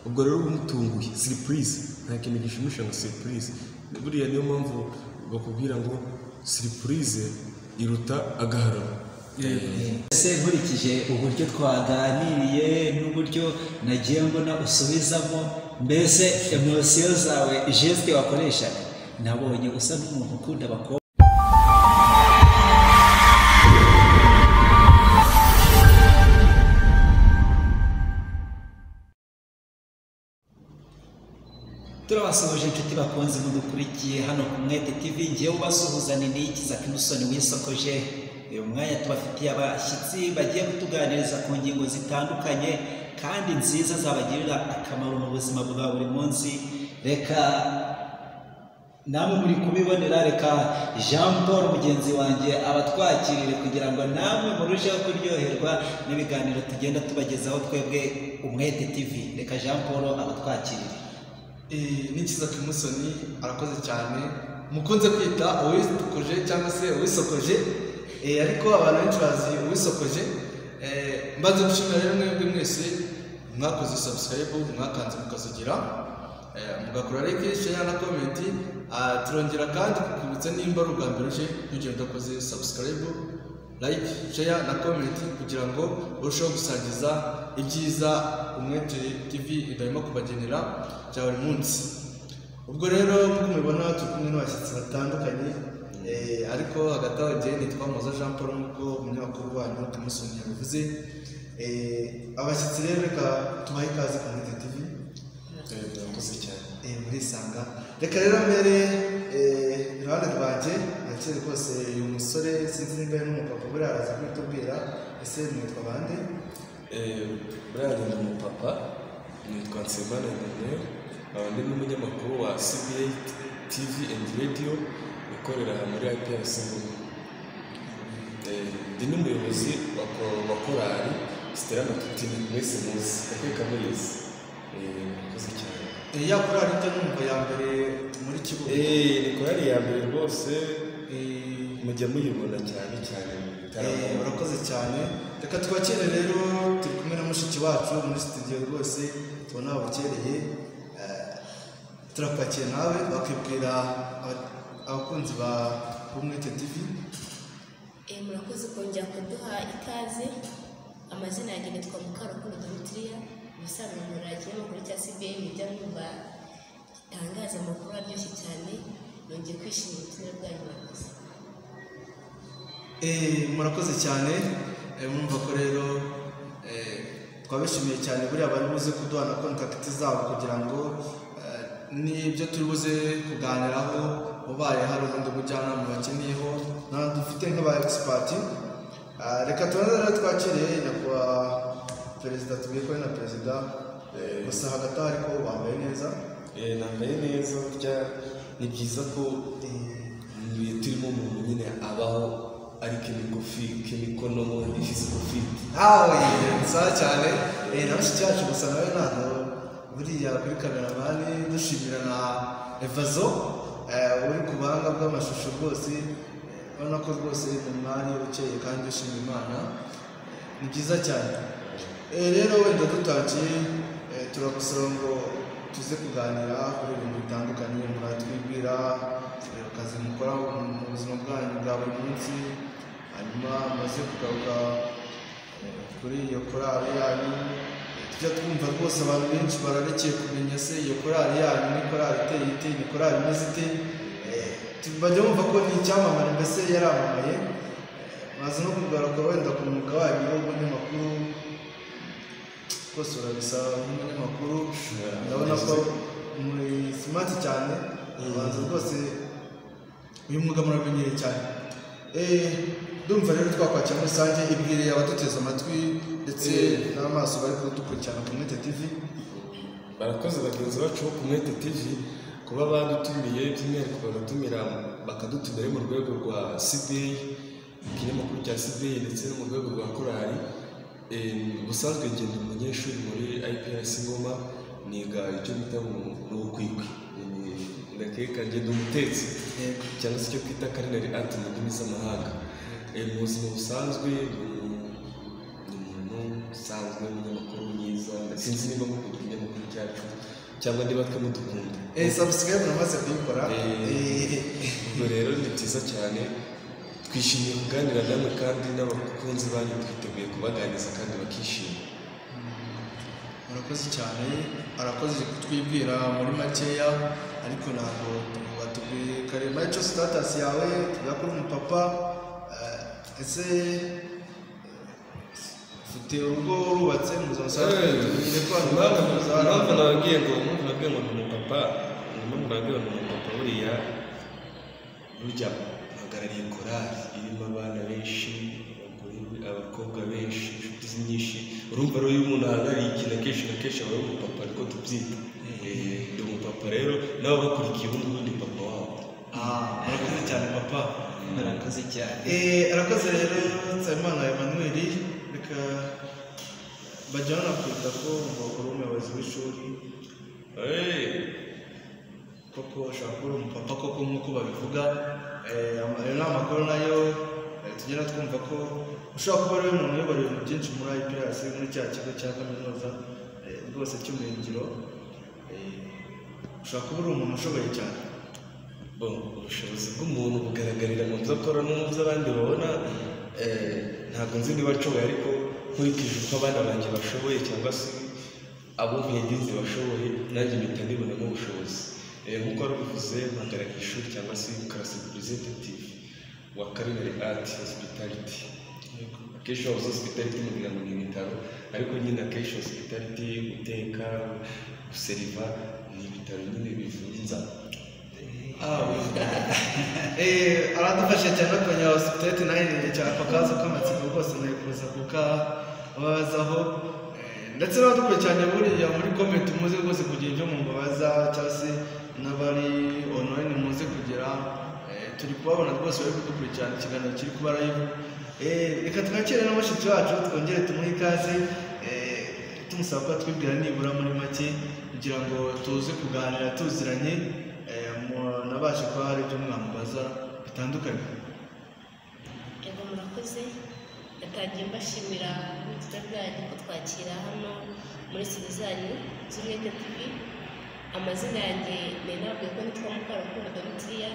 ubwo rero umutunguye surprise nta kintu gishimisha nka surprise buriya niyo mpamvu bakubwira ngo surprise iruta agahararo. ese nkurikije uburyo twaganiriye n'uburyo nagiye mbona usubizamo mbese emosiyo zawe geste wakoreshaga nabonye usa n'umuntu ukunda abakobwa. Turabasuhuje inshuti bakunze mudukurikiye hano ku Mwete TV, ngiye ubasuhuzane n'ikiza Kimusoni wisokoje. Uyu mwanya tubafitiye abashyitsi bagiye kutuganiriza ku ngingo zitandukanye kandi nziza zabagirira akamaro mu buzima bwa buri munsi. Reka namwe muri kubibonera, reka Jean Paul mugenzi wanjye abatwakirire kugira ngo namwe murusheho kuryoherwa n'ibiganiro tugenda tubagezaho twebwe Umwete TV. Reka Jean Paul abatwakirire. Nikiza Kimusoni arakoze cyane mukunze kwita uwisokoje cyangwa se uwisokoje, ariko abantu benshi bazi uwisokoje. Mbanze gushimira rero mwebwe mwese mwakoze subscribe, mwakanze mukazugira, mugakora like, share na comment. Turongera kandi kukubitsa nimba ari ubwa mbere uje ntugende udakoze subscribe, like, share na comment kugira ngo urusheho gusangiza ibyiza Umwete TV idahema kubagenera bya buri munsi. Ubwo rero nk'uko mubibona turi kumwe n'abashyitsi batandukanye, ariko hagati aho njye nitwa Muhoza Jean Paul nk'uko umunyamakuru wanyu Kimusoni yabivuze. Abashyitsi rero reka tubahe ikaze ku Umwete TV. Murakoze cyane. Murisanga. Reka rero mbere iruhande rwanjye nakiri rwose uyu musore sinzi niba ari n'umupapa buriya araza kubitubwira. Ese mwitwa bande? Buriya ni umupapa, nitwa Nsengimana Emmanuel, ndi n'umunyamakuru wa CBA TV and Radio ukorera muri IPRC Ngoma. Ndi n'umuyobozi wa korali Stella Matutini mwese muzi akeka murizi. Murakoze cyane. Ya korali ite numva ya mbere muri kibuga? Ni korali ya mbere rwose, mujya muyibona cyane cyane mu bitaramo. Murakoze cyane. Reka twakire rero, turi kumwe na mushiki wacu muri studio rwose tubona abakereye. Turapakiye nawe bakibwira abakunzi ba Umwete TV. Murakoze kongera kuduha ikaze. Amazina yanjye nitwa Mukarukundo Domitria, ubusanzwe nkorera ikinyamakuru cya CBA Media numva gitangaza amakuru aryoshye cyane. Nongeye kwishimira ubutumire bwanyu murakoze. Murakoze cyane. Mwumva ko rero twabishimiye cyane buriya bari buze kuduha na contact zabo kugira ngo n'ibyo turi buze kuganiraho ubaye hari ubundi bujyanama bakeneyeho n'abandi dufite nk'aba expert. Reka tubanze rero twakiriye nyakubahwa perezida, tubwiye ko ari na perezida gusa hagati aho ariko wambaye neza. Nambaye neza, burya ni byiza ko turimo umuntu nyine abaho ari kemikono physical fit. Nsa cyane. Na mushiki wacu gusa nawe ntabwo buriya kuri kameramani dushimira na Evazo uri ku buhanga bw'amashusho rwose, ubona ko rwose ni umwanya ukeye kandi ushima Imana, ni byiza cyane. Rero wenda dutangiye turagusaba ngo tuze kuganira kuri ibintu bitandukanye, muratwibwira akazi mukora mu buzima bwanyu bwa buri munsi, hanyuma maze kugaruka kuri iyo korali yanyu. Tujya twumva rwose abantu benshi bararekeye kumenya se iyo korali yanyu ni korali iteye ite, ni korali imeze ite. Bajya bumva ko ni icyamamare, mbese yaramamaye. Maze no kugaruka wenda ku mwuga wanyu w'umunyamakuru, rwose urabisaba nk'umunyamakuru. Ndabona ko muri smart cyane, ubanza rwose uyu mwuga muramenyereye cyane. Ndumva rero twakwakira muri rusange, ibwiriye abaduteze amatwi ndetse n'amaso bari kudukurikirana ku Umwete TV. Barakoze bagenzi bacu ku Umwete TV kuba badutumiye, by'umwihariko bagatumira bakadutumira mu rwego rwa CBA, ikinyamakuru cya CBA ndetse no mu rwego rwa korali. Ubusanzwe ngenda umunyeshuri muri IPRC Ngoma, niga icyo bita n'ubukwikwi, ndakeka ngenda umutetsi cyangwa se icyo twita culinary art mu ndimi z'amahanga. Mu buzima busanzwe ni umuntu usanzwe, umunyamakuru mwiza, sinzi niba mukunda ikinyamakuru cya yacu cyangwa niba twe mudukunda subscribe namaze kuyikora ubwo rero ni byiza cyane twishimiye kuganira namwe kandi n'abakunzi banyu twiteguye kubaganiriza kandi bakishima murakoze cyane arakoze kutwibwira muri makeya ariko ntabwo batubwiye karema icyo status yawe tujya kuri umupapa ese ufite urugo rubatse muzasanzwe tubwire ko impamvu nababwiye ngo ni umupapa buriya burya uhagarariye korali irimo abana benshi abakobwa benshi inshuti nyinshi urumva rero iyo umuntu ahagarariye ikintu akenshi na kenshi aba ari umupapa ariko tubyita ndi umupapa rero nawe bakurikiye ubundi papa wabo arakoze cyane papa murakoze cyane arakoze rero Nsabimana Emmanuel reka bajyana kwita ko uri umuyobozi w'ishuri koko ushobora kuba uri umupapa koko nk'uko babivuga ayo ni amakuru nayo tugenda twumva ko ushobora kuba ari we muntu uyobora ibintu byinshi muri IPRC muri cya kigo cya kaminuza rwose cy'ubumenyingiro ushobora kuba uri umuntu ushoboye cyane ubushobozi bw'umuntu bugaragarira mu byo akora no mu byo abandi babona ntabwo nzi niba nshoboye ariko nkurikije uko abana banjye bashoboye cyangwa se abo nkengizi bashoboye nanjye mpita nibonamo ubushobozi nk'uko wari ubivuze mpagarariye ishuri cyangwa se class representative wa Culinary Art Hospitality akenshi wabuze hospitality mubwira ngo ni ibitaro ariko nyine akenshi hospitality guteka guseriva ni ibitaro nyine bivura inzara aradufashe cyane kongera hospitality nayo cyane ako kazo k'amatsiko rwose nayifuza kukabazaho ndetse n'abadukurikiranye buriya muri comment muze rwose kugira ibyo mubabaza cyangwa se n'abari online muze kugira turi kubabona rwose bari kudukurikirana ikiganiro kiri kuba live reka twakire n'abashiki bacu twongere tumuhe ikaze tumusaba ko twibwira nibura muri make kugira ngo tuze kuganira tuziranye nabashe kuba hari ibyo mwamubaza bitandukanye yego murakoze yatangiye mbashimira ubutumwa bwanyu ko twakira hano muri studio zanyu z'Umwete TV amazina yanjye ni nabwo ko nitwa Mukarukundo Domitria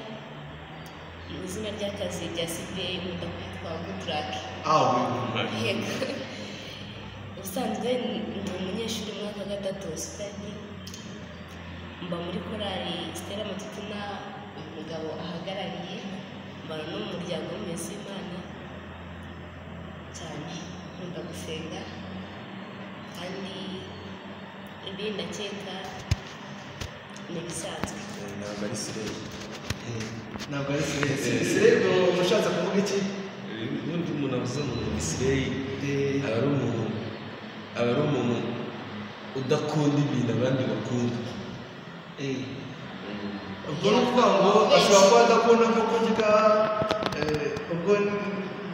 mu izina ry'akazi rya CBA nkunda kwitwa Goodluck ubusanzwe ndi umunyeshuri mu mwaka wa gatatu stade mba muri korali Stella Matutina umugabo ahagarariye mbana no mu muryango w'Umwezi w'Imana cyane nkunda gusenga kandi ibi ndakeka ni ibisanzwe ntabwo ari sireri ntabwo ari sireri mushatse kuvuga iki ubundi umuntu avuze ngo ni sireri aba ari umuntu udakunda ibintu abandi bakunda ubwo ni ukuvuga ngo ashobora kuba adakunda nko kurya ubwo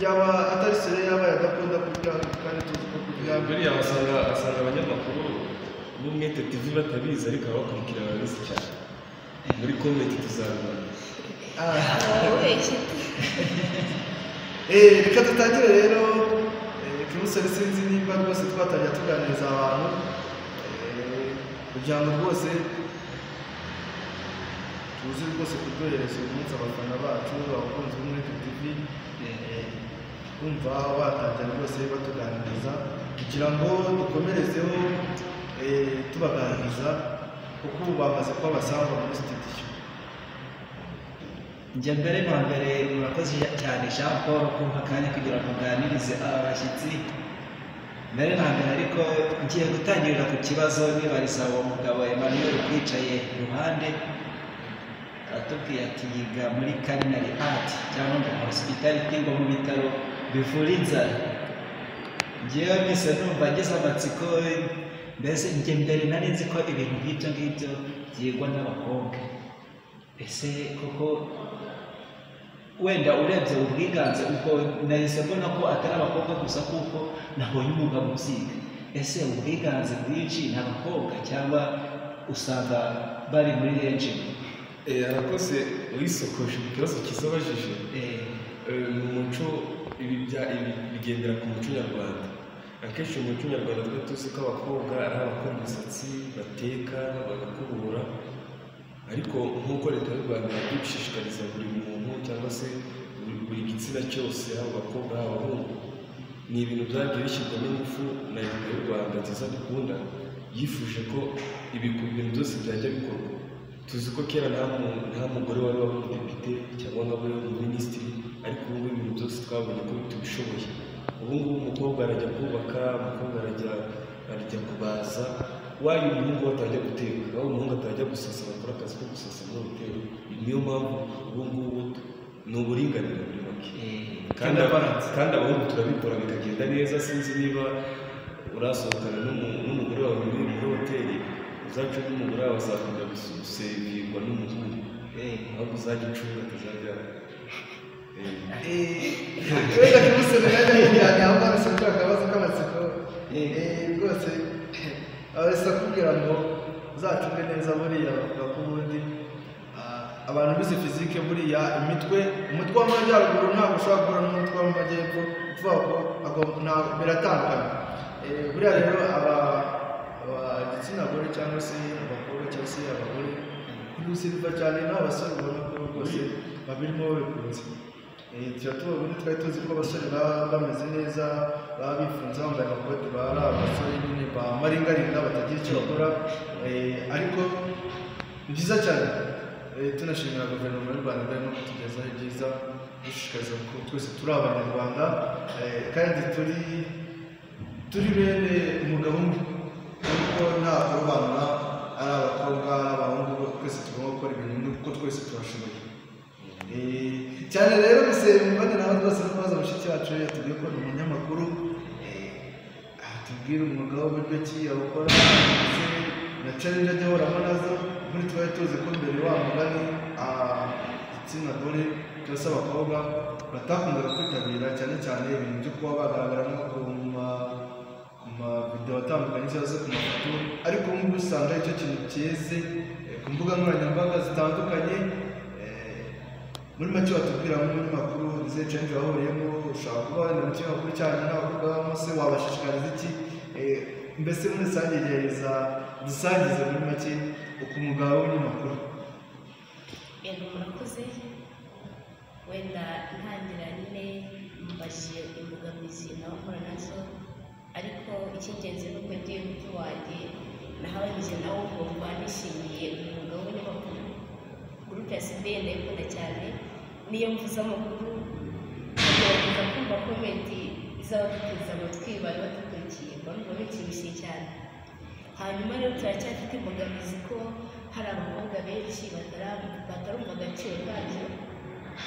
yaba atari sireri yaba adakunda kurya kandi tuzi ko kurya buriya asanga abanyamakuru b'Umwete TV batabizi ariko abakurikira barabizi cyane muri komenti tuzabibona reka dutangire rero kimusore sinzi nimba rwose twatangira tuganiriza abantu kugira ngo rwose tuzi rwose kuryohereza uyu munsi abafana bacu abakunzi b'Umwete TV kumva watangira rwose batuganiriza kugira ngo dukomerezeho tubaganiriza kuko ubu bamaze kuba basangwa muri studio njye mbere na mbere murakoze cyane Jean Paul kumpa akanya kugira ngo muganirize aba bashyitsi mbere na mbere ariko ngiye gutangirira ku kibazo nibariza uwo mugabo Emmanuel kwicaye iruhande aratubwiye ati yiga muri Culinary Art cyangwa ngo hospitality ngo mu bitaro bivura inzara ngewe mise numva ngize amatsiko mbese njye mbere nari nzi ko ibintu nk'ibyo ngibyo byigwa n'abakobwa ese koko wenda urebye ubwiganze ubwo nahise mbona ko atari abakobwa gusa kuko nabonye umugabo ubyiga ese ubwiganze bwinshi ni abakobwa cyangwa usanga bari muri renji arakoze wisokoje ikibazo kizabajije mu muco ibi bigendera ku muco nyarwanda akenshi mu muco nyarwanda twari tuzi ko abakobwa ari abakora imisatsi bateka bagakubura, ariko nk'uko leta y'u Rwanda yagiye gushishikariza buri muntu cyangwa se buri gitsina cyose haba abakobwa haba abahungu, ni ibintu byagiye bishyirwamo ingufu na leta y'u Rwanda nziza dukunda, yifuje ko ibintu byose byajya bikorwa. Tuzi ko kera nta mugore wari waba umudepite cyangwa ngo abe umuminisitiri, ariko ubu ibintu byose twabonye ko tubishoboye. Ubu ngubu umukobwa arajya kubaka, umukobwa arajya kubaza, wayo umuhungu atajya guteka, aho umuhungu atajya gusasa, bakora akazi ko gusasa muri hoteli. Niyo mpamvu ubu ngubu ni uburinganire muri make, kandi abahungu turabikora bikagenda neza. Sinzi niba urasohokana n'umugore wawe muri hoteli, uzaca n'umugore wawe azakunda guservirwa n'umuhungu, ahubwo uzajya ucunga atazajya wenda kumusore najya kujyana aho barasabye akabazo k'amatsiko rwose abahise akubwira ngo uzacunge neza. Buriya bavuga ko ubundi abantu bize fizike buriya umutwe w'amajyaruguru ntabwo ushobora guhura n'umutwe w'amajyepfo, uvuga ko biratandukanye. Buriya rero igitsina gore cyangwa se abakobwa cyangwa se abagore kurusiriva cyane n'abasore ubona ko rwose babirimo babikunze. Tuba tubona twari tuzi ko abasore baba bameze neza, baba bifunze bambaye amakoti, baba ari abasore nyine bamaringaringa batagira icyo bakora, ariko ni byiza cyane. Tunashimira guverinoma y'u Rwanda irimo kutugezaho ibyiza, dushishikariza ko twese turi abanyarwanda kandi turi bene umugabo umwe, kuko nta kurobanura ari abakobwa ari abahungu, twese tugomba gukora ibintu bimwe kuko twese turashoboye cyane. Rero mbone nawe rwose no kubaza mushiki wacu tubwiye ko ni umunyamakuru, tubwire umwuga w'uburyo ki awukora ndetse na challenge ajya ahoramo nazo. Muri twari tuzi ko mbere wa mugani igitsina gore cyangwa se abakobwa batakundaga kwitabira cyane cyane ibintu byo kuba bagaragara nko ku mavidewo atandukanye cyangwa se ku mafoto, ariko ubu ngubu usanga icyo kintu cyeze ku mbuga nkoranyambaga zitandukanye. Muri make watubwira nk'umunyamakuru izihe challenge wahuriyemo, ushobora kuba wenda mu kinyamakuru cyane n'abakobwa se wabashishikariza iki? Mbese muri rusange gereza dusangize muri make uko umwuga w'umunyamakuru. Murakoze. Wenda ntangira nyine mbashije imbogamizi nawe nkora nazo, ariko icy'ingenzi ni uko ngiye muti wanjye nahabanyije nawe ukumva nishimiye umwuga w'umunyamakuru. Gurupe ya CBN ndayikunda cyane, niyo mvuze amakuru nkagerageza kumva komenti z'abaduteze amatwi bari badukurikiye, mbona bishimishije cyane. Hanyuma rero turacyafite imbogamizi ko hari abakobwa benshi batarumva agaciro kabyo,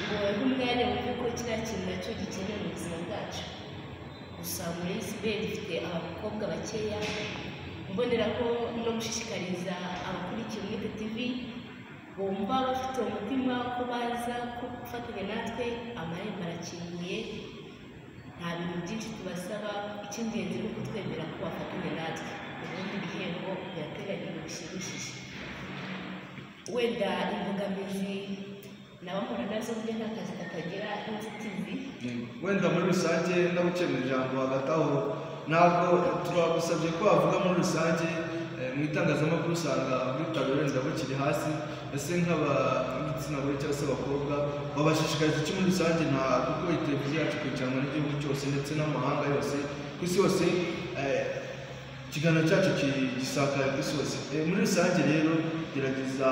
ngo bahe umwanya wumve ko kiriya kintu nacyo gikenewe mu buzima bwacu. Gusa muri CBN dufite abakobwa bakeya, mbonera ko no gushishikariza abakurikira Umwete TV bumva bafite umutima ko baza gufatanya natwe, amarembo arakinguye, nta bintu byinshi tubasaba, icy'ingenzi ni ukutwemera ko bafatanya natwe, ubundi ibihembo birateganyijwe bishimishije. Wenda imbogamizi nabahura nazo burya nta kazi katagira inzitizi. Wenda muri rusange ndagukemura ijambo hagati aho, ntabwo turagusabye ko wavuga muri rusange mu itangazamakuru usanga ubwitabire wenda bukiri hasi, ese nk'igitsina gore cyangwa se abakobwa babashishikariza iki muri rusange? Nta kuko televiziyo yacu ikurikiranwa n'igihugu cyose ndetse n'amahanga yose ku isi yose, ikiganiro cyacu gisakaye ku isi hose. Muri rusange rero gerageza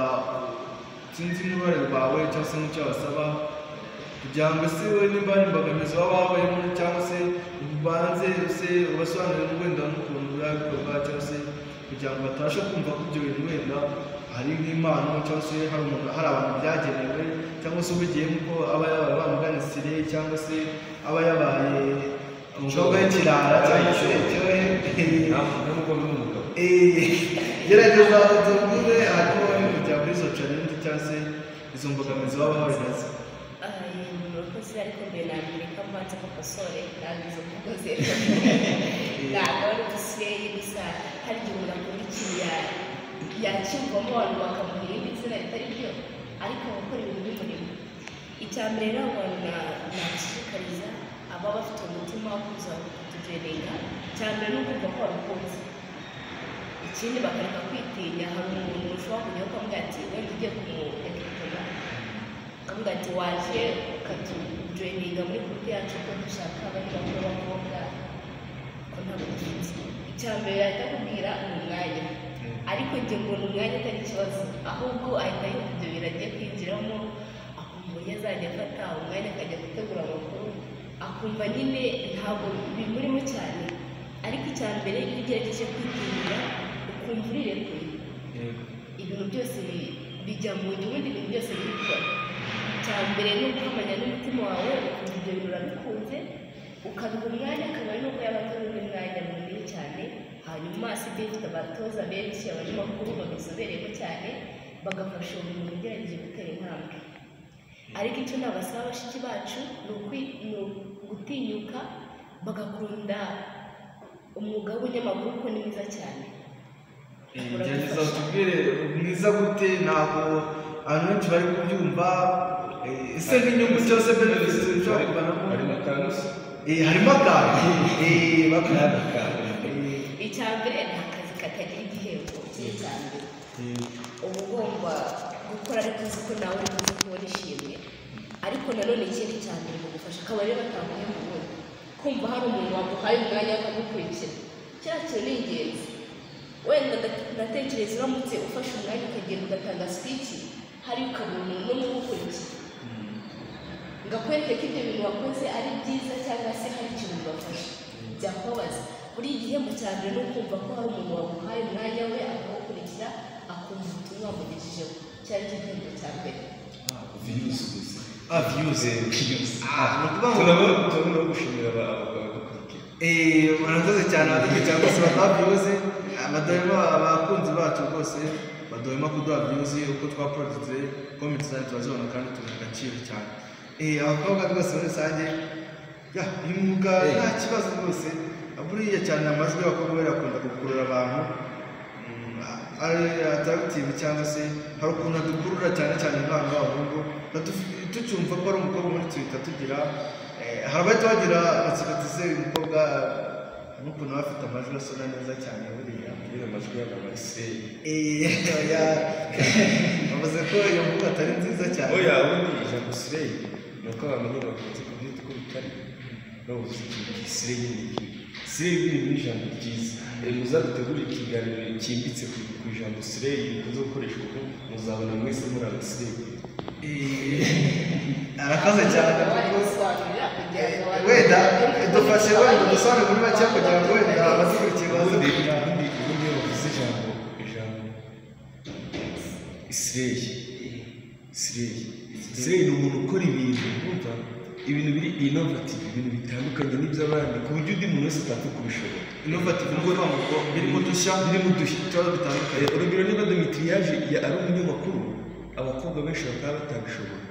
sinzi n'uruhare rwawe cyangwa se n'icyo wasaba kugira ngo ese we nimba hari imbogamizi waba wabayemo cyangwa se ubanze ese ubasobanurire wenda n'ukuntu biba bikorwa, cyangwa se kugira ngo batabasha kumva ko ibyo bintu wenda hari nk'impano cyangwa se hari abantu byagenewe, cyangwa se ubigiyemo ko aba yabaye bamuganisire cyangwa se aba yabaye umukobwa w'ikirara cyangwa se gerageza utubwire hanyuma kujya muri izo challenge cyangwa se izo mbogamizi waba wahuye nazo. Murakoze, ariko mbere na mbere ko mbanza gukosore kandi izo mvugo zero ntabwo ari udusireye gusa, hari igihe umuntu akora ikintu yacyumvamo abantu bakamuha irindi zina ritari ryo, ariko gukora ibintu bimurimo. Icya mbere rero abantu nabashishikariza aba bafite umutima wo kuza kutugerenga icya mbere ni ukumva ko wabikunze, ikindi bakareka kwitinya. Hari umuntu ushobora kujya ukamubwira ati wenda ugiye kumurekitoma ukamubwira ati waje ukatujoyininga muri gurupe yacu ko dushaka abandi bakobwa ko ntabwo dufite. Icya mbere yahita akubwira ni umwanya, ariko njye mbona umwanya atari ikibazo, ahubwo ahita yumva ibyo bintu agiye kwinjiramo, akumva uburyo azajya afata umwanya akajya gutegura amakuru, akumva nyine ntabwo bimurimo cyane. Ariko icya mbere iyo ugerageje kwitinyira ukumva urirekuye, ibintu byose bijya mu gihe ubundi ibintu byose bikora. Icya mbere ni uguhamanya n'umutima wawe ukumva ibyo bintu urabikunze, ukabiha umwanya, akaba ari n'uko yaba atari undi mwanya munini cyane. Hanyuma CBA ifite abatoza benshi, abanyamakuru babizobereyemo cyane, bagafasha uwo muntu ugerageje gutera intambwe. Ariko icyo nabasaba bashiki bacu ni ugutinyuka bagakunda umwuga w'ubunyamakuru kuko ni mwiza cyane. gerageza utubwire mwiza gute, ntabwo abantu benshi bari kubyumva. Ese nk'inyungu cyose benefits ushobora kuvanamo? harimo akantu se harimo akantu icya mbere ni akazi katagira igihembo cya mbere, uba ugomba gukora ariko uzi ko nawe uri buze kubona ishimwe. Ariko nanone ikindi cya mbere bigufasha akaba rero bataguhemba ubundi, kumva hari umuntu waguhaye umwanya akagukurikira, kiriya kintu ni ingenzi. Wenda ndatekereza uramutse ufashe umwanya ukagenda ugatanga speech, hari ukabona umuntu umwe ugukurikira ngakwereka ko ibyo bintu wakoze ari byiza cyangwa se hari ikintu bibafasha, byakubabaza. Buri igihembo cya mbere ni ukumva ko hari umuntu waguhaye umwanya we akagukurikira, akumva ubutumwa wamugejejeho, cyari cyo gihembo cya mbere. views gusa turabona no gushimira abadukurikira. murakoze cyane abadukurikira cyangwa se batabyuze, abakunzi bacu rwose baduhema kuduha views uko twaproduce comments zacu turazibona kandi tubiha agaciro cyane. Abakobwa rwose muri rusange uyu mwuga nta kibazo rwose, buriya cyane amajwi y'abakobwa birakunda gukurura abantu, ari attractive cyangwa se hari ukuntu adukurura cyane cyane nk'abantu b'abahungu tucyumva ko ari umukobwa muri Twitter tugira hari abahita bagira amatsiko uyu mukobwa n'ukuntu aba afite amajwi asona neza cyane. Buriya nyine amajwi y'abamarseille bavuze ko iyo mvugo atari nziza cyane. oya ubundi ijambo Slay ni uko abamenye bakunze kubyita uko bitari bavuze ikintu Slay nyine Slay ni ijambo ryiza. Muzadutegura ikiganiro cyimbitse ku ijambo Slay rikunze gukoreshwa uko muzabona mwese muri aba Slay. Arakoze cyane wenda dufashe wenda dusobanure muri make kugira ngo wenda abadukurikiye baze kugira ubundi iyo bavuze ijambo Slay ni umuntu ukora ibintu kumva ibintu biri innovative, ibintu bitandukanye n'iby'abandi ku buryo undi muntu wese atapfa kubishobora. innovative ni ukuvuga ngo birimo udushya tuba dutandukanye. urugero niba Dimitri yaje ari umunyamakuru, abakobwa benshi bakaba batabishobora,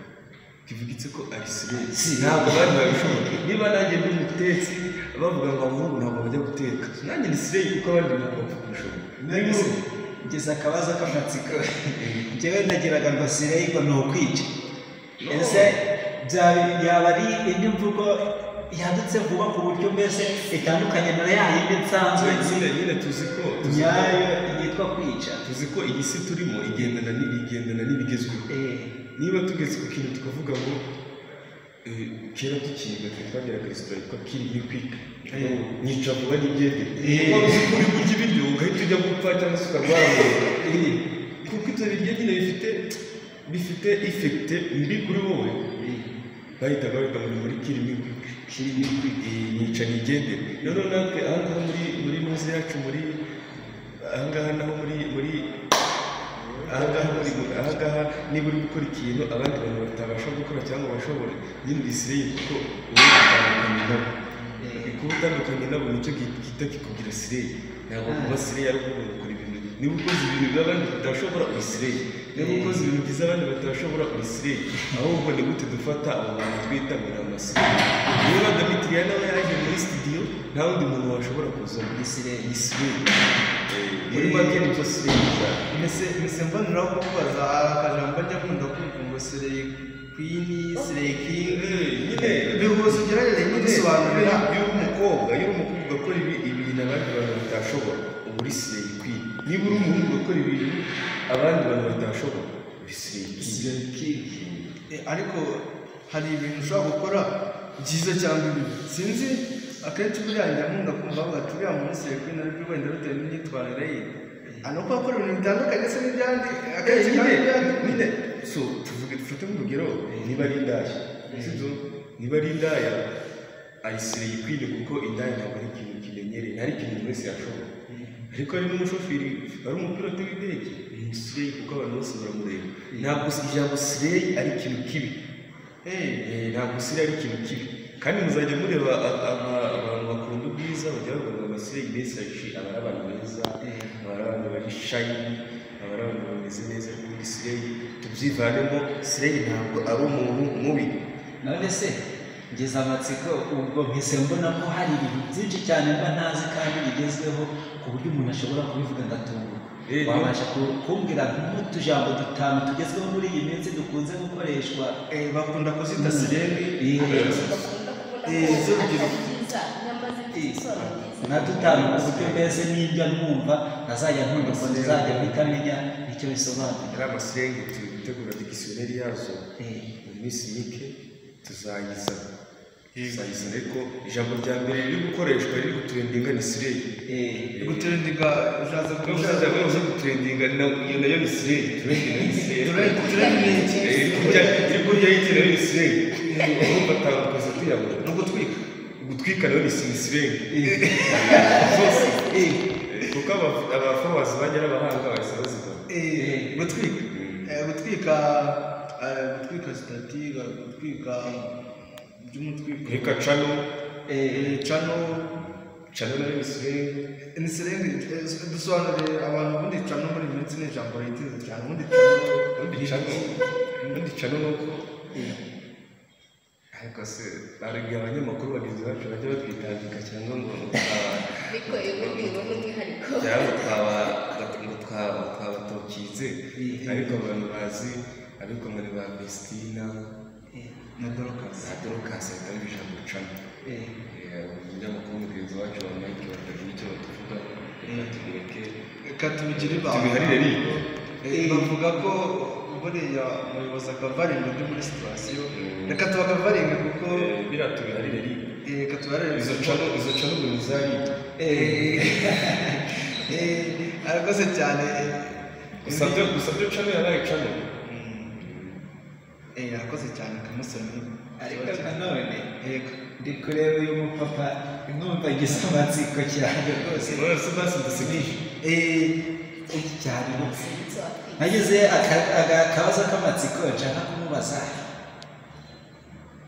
bivugitse ko ari Slay ntabwo bari babishobora. Niba nanjye ndi umutetsi bavuga ngo abahungu ntabwo bajya guteka, nanjye ni Slay kuko abandi ntabwo bapfa kubishobora. ngeze akabazo k'amatsiko njyewe nagiraga ngo Slay ngo ni ukwica. Ese yaba ari indi mvugo yanditse vuba ku buryo mbese itandukanye na ya yindi nsanzwe nyine tuzi ko nyayo yitwa kwica. tuzi ko iyi si turimo igendana n'ibigezweho. Niba tugeze ku kintu tukavuga ngo kera tukiga twageraga resitora yitwa Kill Quick, nyica vuba n'ibyegere, waba uzi ko uri kurya ibiryo ugahita ujya gupfa cyangwa se ukarwara kuko ibyo biryo nyine bifite effect mbi kuri wowe. bahitaga bahita muri Kill Quick nyica n'ibyegere. noneho natwe ahangaha muri munsi yacu ahangaha naho ahangaha niba uri gukora ikintu abandi bantu batabasha gukora cyangwa bashobora, nyine uri Slay kuko kuba utandukanye nabo nicyo gihita kikugira Slay. ntabwo kuba Slay ari ukuvuga gukora ibintu, niba ukoze ibintu by'abandi batashobora uri Slay, niba ukoze ibintu byiza abandi batashobora uri Slay. ahubwo ni gute dufata abo bantu twita ngo ni ama-Slay. niba Dimitri nawe yaje muri studio nta wundi muntu washobora kuza muri Slay. muri make nicyo Slay mbese mboneraho kukubaza akajambo njya nkunda kumva ngo Slay Queen, Slay King, nyine bihuza ugerageze nyine bisobanurira iyo uri umukobwa ugakora ibintu ibintu abandi bantu batashobora uba uri Slay Queen. Niba uri umuhungu ukora ibintu abandi bantu batashobora uri Slay Queen. ariko hari ibintu ushobora gukora byiza cyangwa ibibi sinzi akenshi buriya njya nkunda kumva bavuga ati uriya muntu Slay Queen ariko wenda bitewe n'imyitwarire ye nuko akora ibintu bitandukanye se n'ibyandi akenshi nyine so dufate nk'urugero niba ari indaya sibyo niba ari indaya ari Slay Queen kuko indaya ntabwo ari ikintu kimenyereye ntari ikintu buri wese yashobora ariko ari n'umushoferi ari umupilote w'indege ni Slay kuko abantu bose baramureba ntabwo ijambo Slay ari ikintu kibi ntabwo Slay ari ikintu kibi kandi muzajya mureba abantu bakunda ubwiza bajya bavuga ngo Slay message aba ari abantu beza aba ari abantu bari shiny aba ari abantu bameze neza kuri Slay tubyivanemo Slay ntabwo ari umuntu mubi. none se ngeze amatsiko ubwo mpise mbona ko hari ibintu byinshi cyane mba ntazi kandi bigezweho ku buryo umuntu ashobora kubivuga ngatunguka wabasha kumbwira nk'utujambo dutanu tugezweho muri iyi minsi dukunze gukoreshwa bakunda kuzita sireni na dutanu ku buryo mbese n'ibyo numva ntazajya ntunduka ntazajya mpita menya icyo bisobanura. ari amasirenge turi gutegura dictionnaire yazo mu minsi mike tuzayizana ariko ijambo rya mbere riri gukoreshwa riri gutrendinga ni Slay. gutrendinga ushaza gutrendinga nayo ni Slay turendinga iri kurya y'ikintu ni Slay urumva tandukoze tuyabona no gutwika nayo ni Slay zose kuko abafowazi bajya n'abahanga bahise bazibona gutwika stati gutwika by'umutwiko reka cano nayo ni Slay dusobanurire abantu ubundi cano muri iyi minsi ni ijambo ritiza cyane ubundi cano nuko ariko se hari igihe abanyamakuru bagenzi bacu bajya batwitambika cyangwa ngo twabatokize ariko abantu bazi ariko muri ba Bestina na Dorcas ahita yumva ijambo cano umunyamakuru mugenzi wacu wa Mike batagira icyo batuvuga reka tubigire tubiharire bavuga ko buriya umuyobozi akavaringa byo muri situwasiyo reka tubakavaringa kuko biriya tubiharire reka tubiharire izo cano ubu ni zari arakoze cyane gusa byo cano yabaye cano arakoze cyane kamusoni ariko nanone ndi kureba uyu mupapa numva ngize amatsiko cyane rwose basi dusigaje cyane nagize akabazo k'amatsiko nshaka kumubaza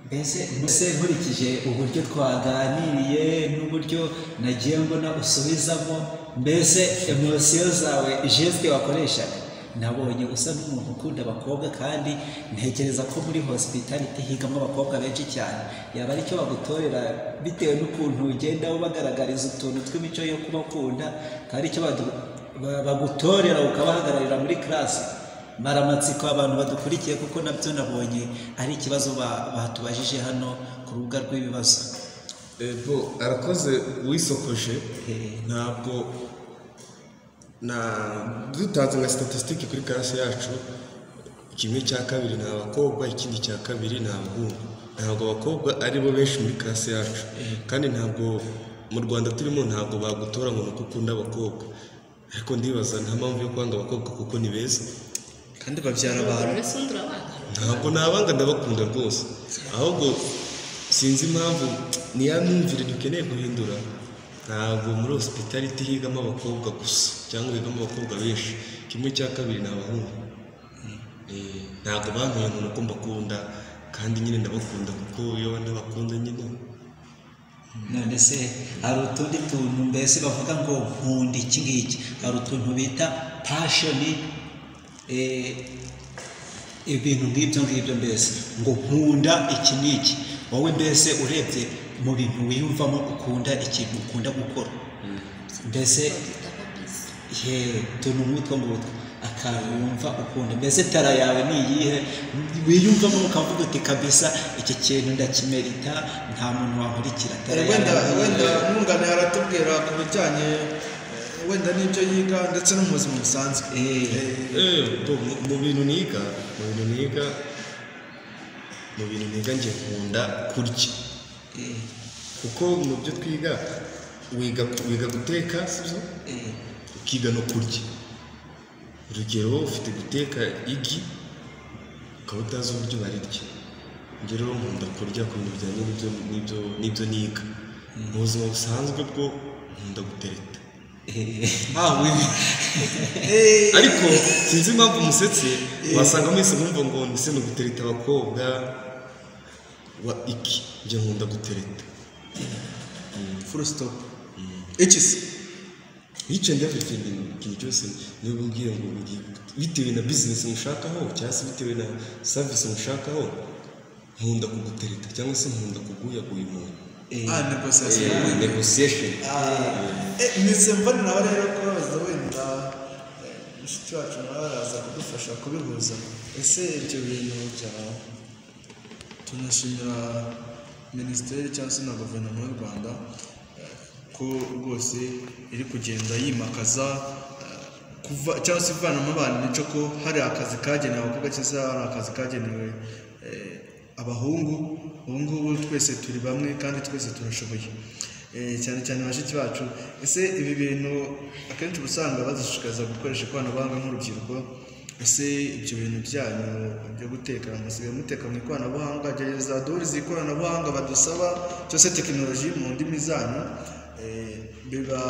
mbese nkurikije uburyo twaganiriye n'uburyo nagiye mbona usubizamo mbese emosiyo zawe jesite wakoreshaga nabonye usa n'umuntu ukunda abakobwa kandi ntekereza ko muri hospitality higamo abakobwa benshi cyane yaba ari cyo bagutorera bitewe n'ukuntu ugenda ubagaragariza utuntu tw'imico yo kubakunda kandi icyo bagutorera ukabahagararira muri classe maramatsiko abantu badukurikiye kuko nabyo nabonye ari ikibazo batubajije hano ku rubuga rw'ibibazo. arakoze wisokoje ntabwo dutanze nka statistique kuri classe yacu kimwe cya kabiri ni abakobwa ikindi cya kabiri ni abahungu ntabwo abakobwa ari bo benshi muri classe yacu kandi ntabwo mu Rwanda turimo ntabwo bagutora ngo nuko ukunda abakobwa ariko ndibaza nta mpamvu yo kwanga abakobwa kuko ni beza kandi babyara abantu ntabwo nabanga ndabakunda rwose ahubwo sinzi impamvu niya numvire dukeneye guhindura ntabwo muri hospitality higamo abakobwa gusa cyangwa higamo abakobwa benshi kimwe cya kabiri ni abahungu ntabwo bantuye umuntu ko mbakunda kandi nyine ndabakunda kuko iyo ndabakunda nyine none se hari utundi tuntu mbese bavuga ngo nkunda iki ngiki hari utuntu bita passion ibintu ngibyo mbese ngo nkunda iki n'iki wowe mbese urebye mu bintu wiyumvamo ukunda ikintu ukunda gukora mbese tuntu nk'utwo ngutwo akantu wumva ukunda mbese tara yawe ni iyihe wiyumvamo ukavuga uti kabisa iki kintu ndakimerita nta muntu wankurikira tara wenda yawe nungane aratubwira ku bijyanye wenda n'ibyo yiga ndetse no mu buzima busanzwe. mu bintu niga njye nkunda kurya kuko mu byo twiga wiga guteka sibyo ukiga no kurya. Urugero ufite guteka igi ukaba utazi uburyo barirya. Njye rero nkunda kurya ku bintu bijyanye n'ibyo niga. Mu buzima busanzwe bwo nkunda gutereta. Ariko sinzi impamvu umusetse wasanga mwese mwumva ngo ndetse no gutereta abakobwa wa iki njye nkunda gutereta. Full stop. Ikisi each and everything ikintu cyose niba umbwiye ngo bitewe na business mushakaho cyangwa se bitewe na service mushakaho nkunda kugutereta cyangwa se nkunda kuguyaguya umuntu. Negotiation. Nise mbona nawe rero kubaza wenda mushiki wacu nawe araza kudufasha kubihuza. Ese ibyo bintu bya tunashimira minisiteri cyangwa se na guverinoma y'u Rwanda ko rwose iri kugenda yimakaza kuva cyangwa se ivanamo abantu n'icyo ko hari akazi kagenewe abakobwa cyangwa hari akazi kagenewe abahungu. Ubu ngubu twese turi bamwe kandi twese turashoboye, cyane cyane bashiki bacu. Ese ibi bintu akenshi usanga bazishishikariza gukoresha ikoranabuhanga nk'urubyiruko. Ese ibyo bintu byanyu byo guteka musigaye muteka mu ikoranabuhanga, gereza duhuriza ikoranabuhanga badusaba cyose tekinoloji mu ndimi zanyu biba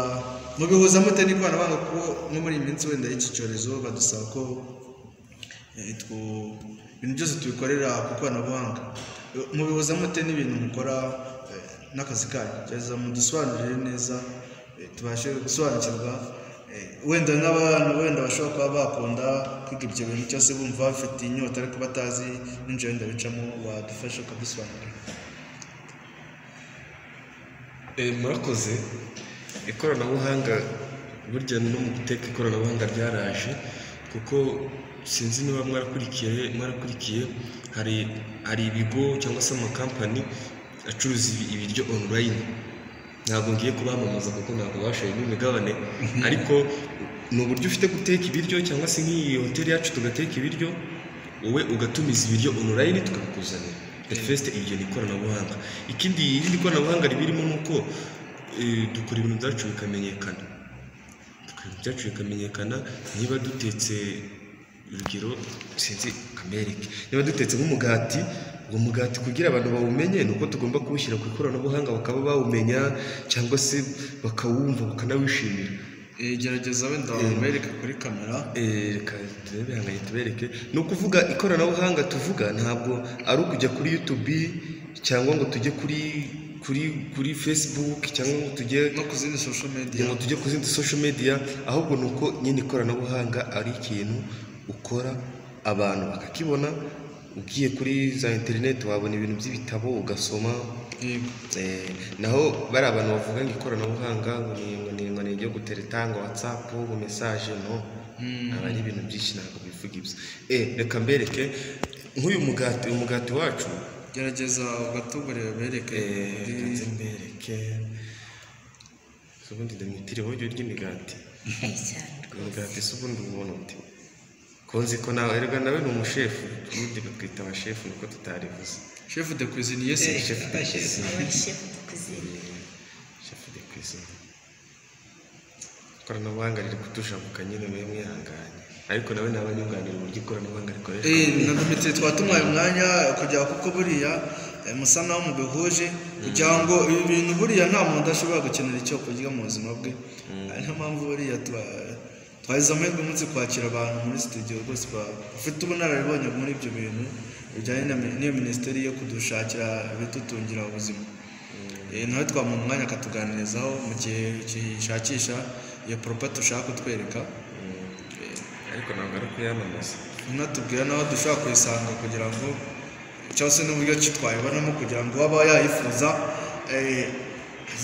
mubihuza mute n'ikoranabuhanga kuko nko muri iyi minsi wenda y'iki cyorezo badusaba ko ibintu byose tubikorera ku ikoranabuhanga. Mubihuza mute n'ibintu mukora n'akazi kanyu? Gereza mudusobanurire neza tubashe gusobanukirwa wenda n'abantu wenda bashobora kuba bakunda kwiga ibyo bintu cyose bumva bafite inyota ariko batazi n'injira wenda bicamo wadufasha ukadusobanurira. Murakoze. Ikoranabuhanga burya no mu guteka ikoranabuhanga ryaraje kuko sinzi niba mwarakurikiye hari ibigo cyangwa se amakampani acuruza ibiryo online. Ntabwo ngiye kubamamaza kuko ntabwo bashoye n'imigabane ariko ni uburyo ufite guteka ibiryo cyangwa se nk'iyi hoteli yacu tugateka ibiryo wowe ugatumiza ibiryo online tukabikuzanira. First iryo ni ikoranabuhanga. Irindi koranabuhanga ribirimo nuko dukora ibintu byacu bikamenyekana. Niba dutetse urugero sinzi Amerika, niba dutetse nk'umugati, uwo mugati kugira abantu bawumenye nuko tugomba kuwushyira ku ikoranabuhanga bakaba bawumenya cyangwa se bakawumva bakanawishimira. Gerageza wenda wabereke kuri kamera. Tubereke. Ni ukuvuga ikoranabuhanga tuvuga ntabwo ari ukujya kuri YouTube cyangwa ngo tujye kuri Facebook cyangwa ngo tujye no ku zindi social media, ahubwo nuko nyine ikoranabuhanga ari ikintu ukora abantu bakakibona. Ugiye kuri za internet wabona ibintu by'ibitabo ugasoma. Naho bari abantu bavuga ngo ikoranabuhanga ngo ni ibyo gutereta ngo WhatsApp ngo message no aba ari ibintu byinshi ntabwo bivuga ibyo. Reka mbereke nk'uyu umugati wacu. Gerageza ugatugurira bereke. Mbereke ubundi ndamwitire buryo ry'imigati. Imigati se ubundi ubona uti konzi ko nawe erega nawe ni umushefu ubundi batwita abashefu nuko tutarivuze. Chef de cuisine. Yes, chef de cuisine. Ikoranabuhanga riri kutushabuka nyine mwe mwihanganye ariko nawe nabanyunganira uburyo ikoranabuhanga rikoresha. Nagometse twatumuye umwanya kujya kuko buriya musa naho mubihuje kugira ngo ibi bintu buriya nta muntu ashobora gukenera icyo kurya mu buzima bwe. Niyo mpamvu buriya twahize amahirwe umunsi kwakira abantu muri studio rwose bafite ubunararibonye muri ibyo bintu bijyanye n'iyo minisiteri yo kudushakira ibitutungira ubuzima. Nawe twamuha umwanya akatuganirizaho mu gihe gishakisha iyo property ushaka kutwereka. Ariko ntabwo ari kuyamamaza. Unatubwira naho dushobora kuyisanga kugira ngo cyangwa se n'uburyo ki twayibonamo kugira ngo waba yayifuza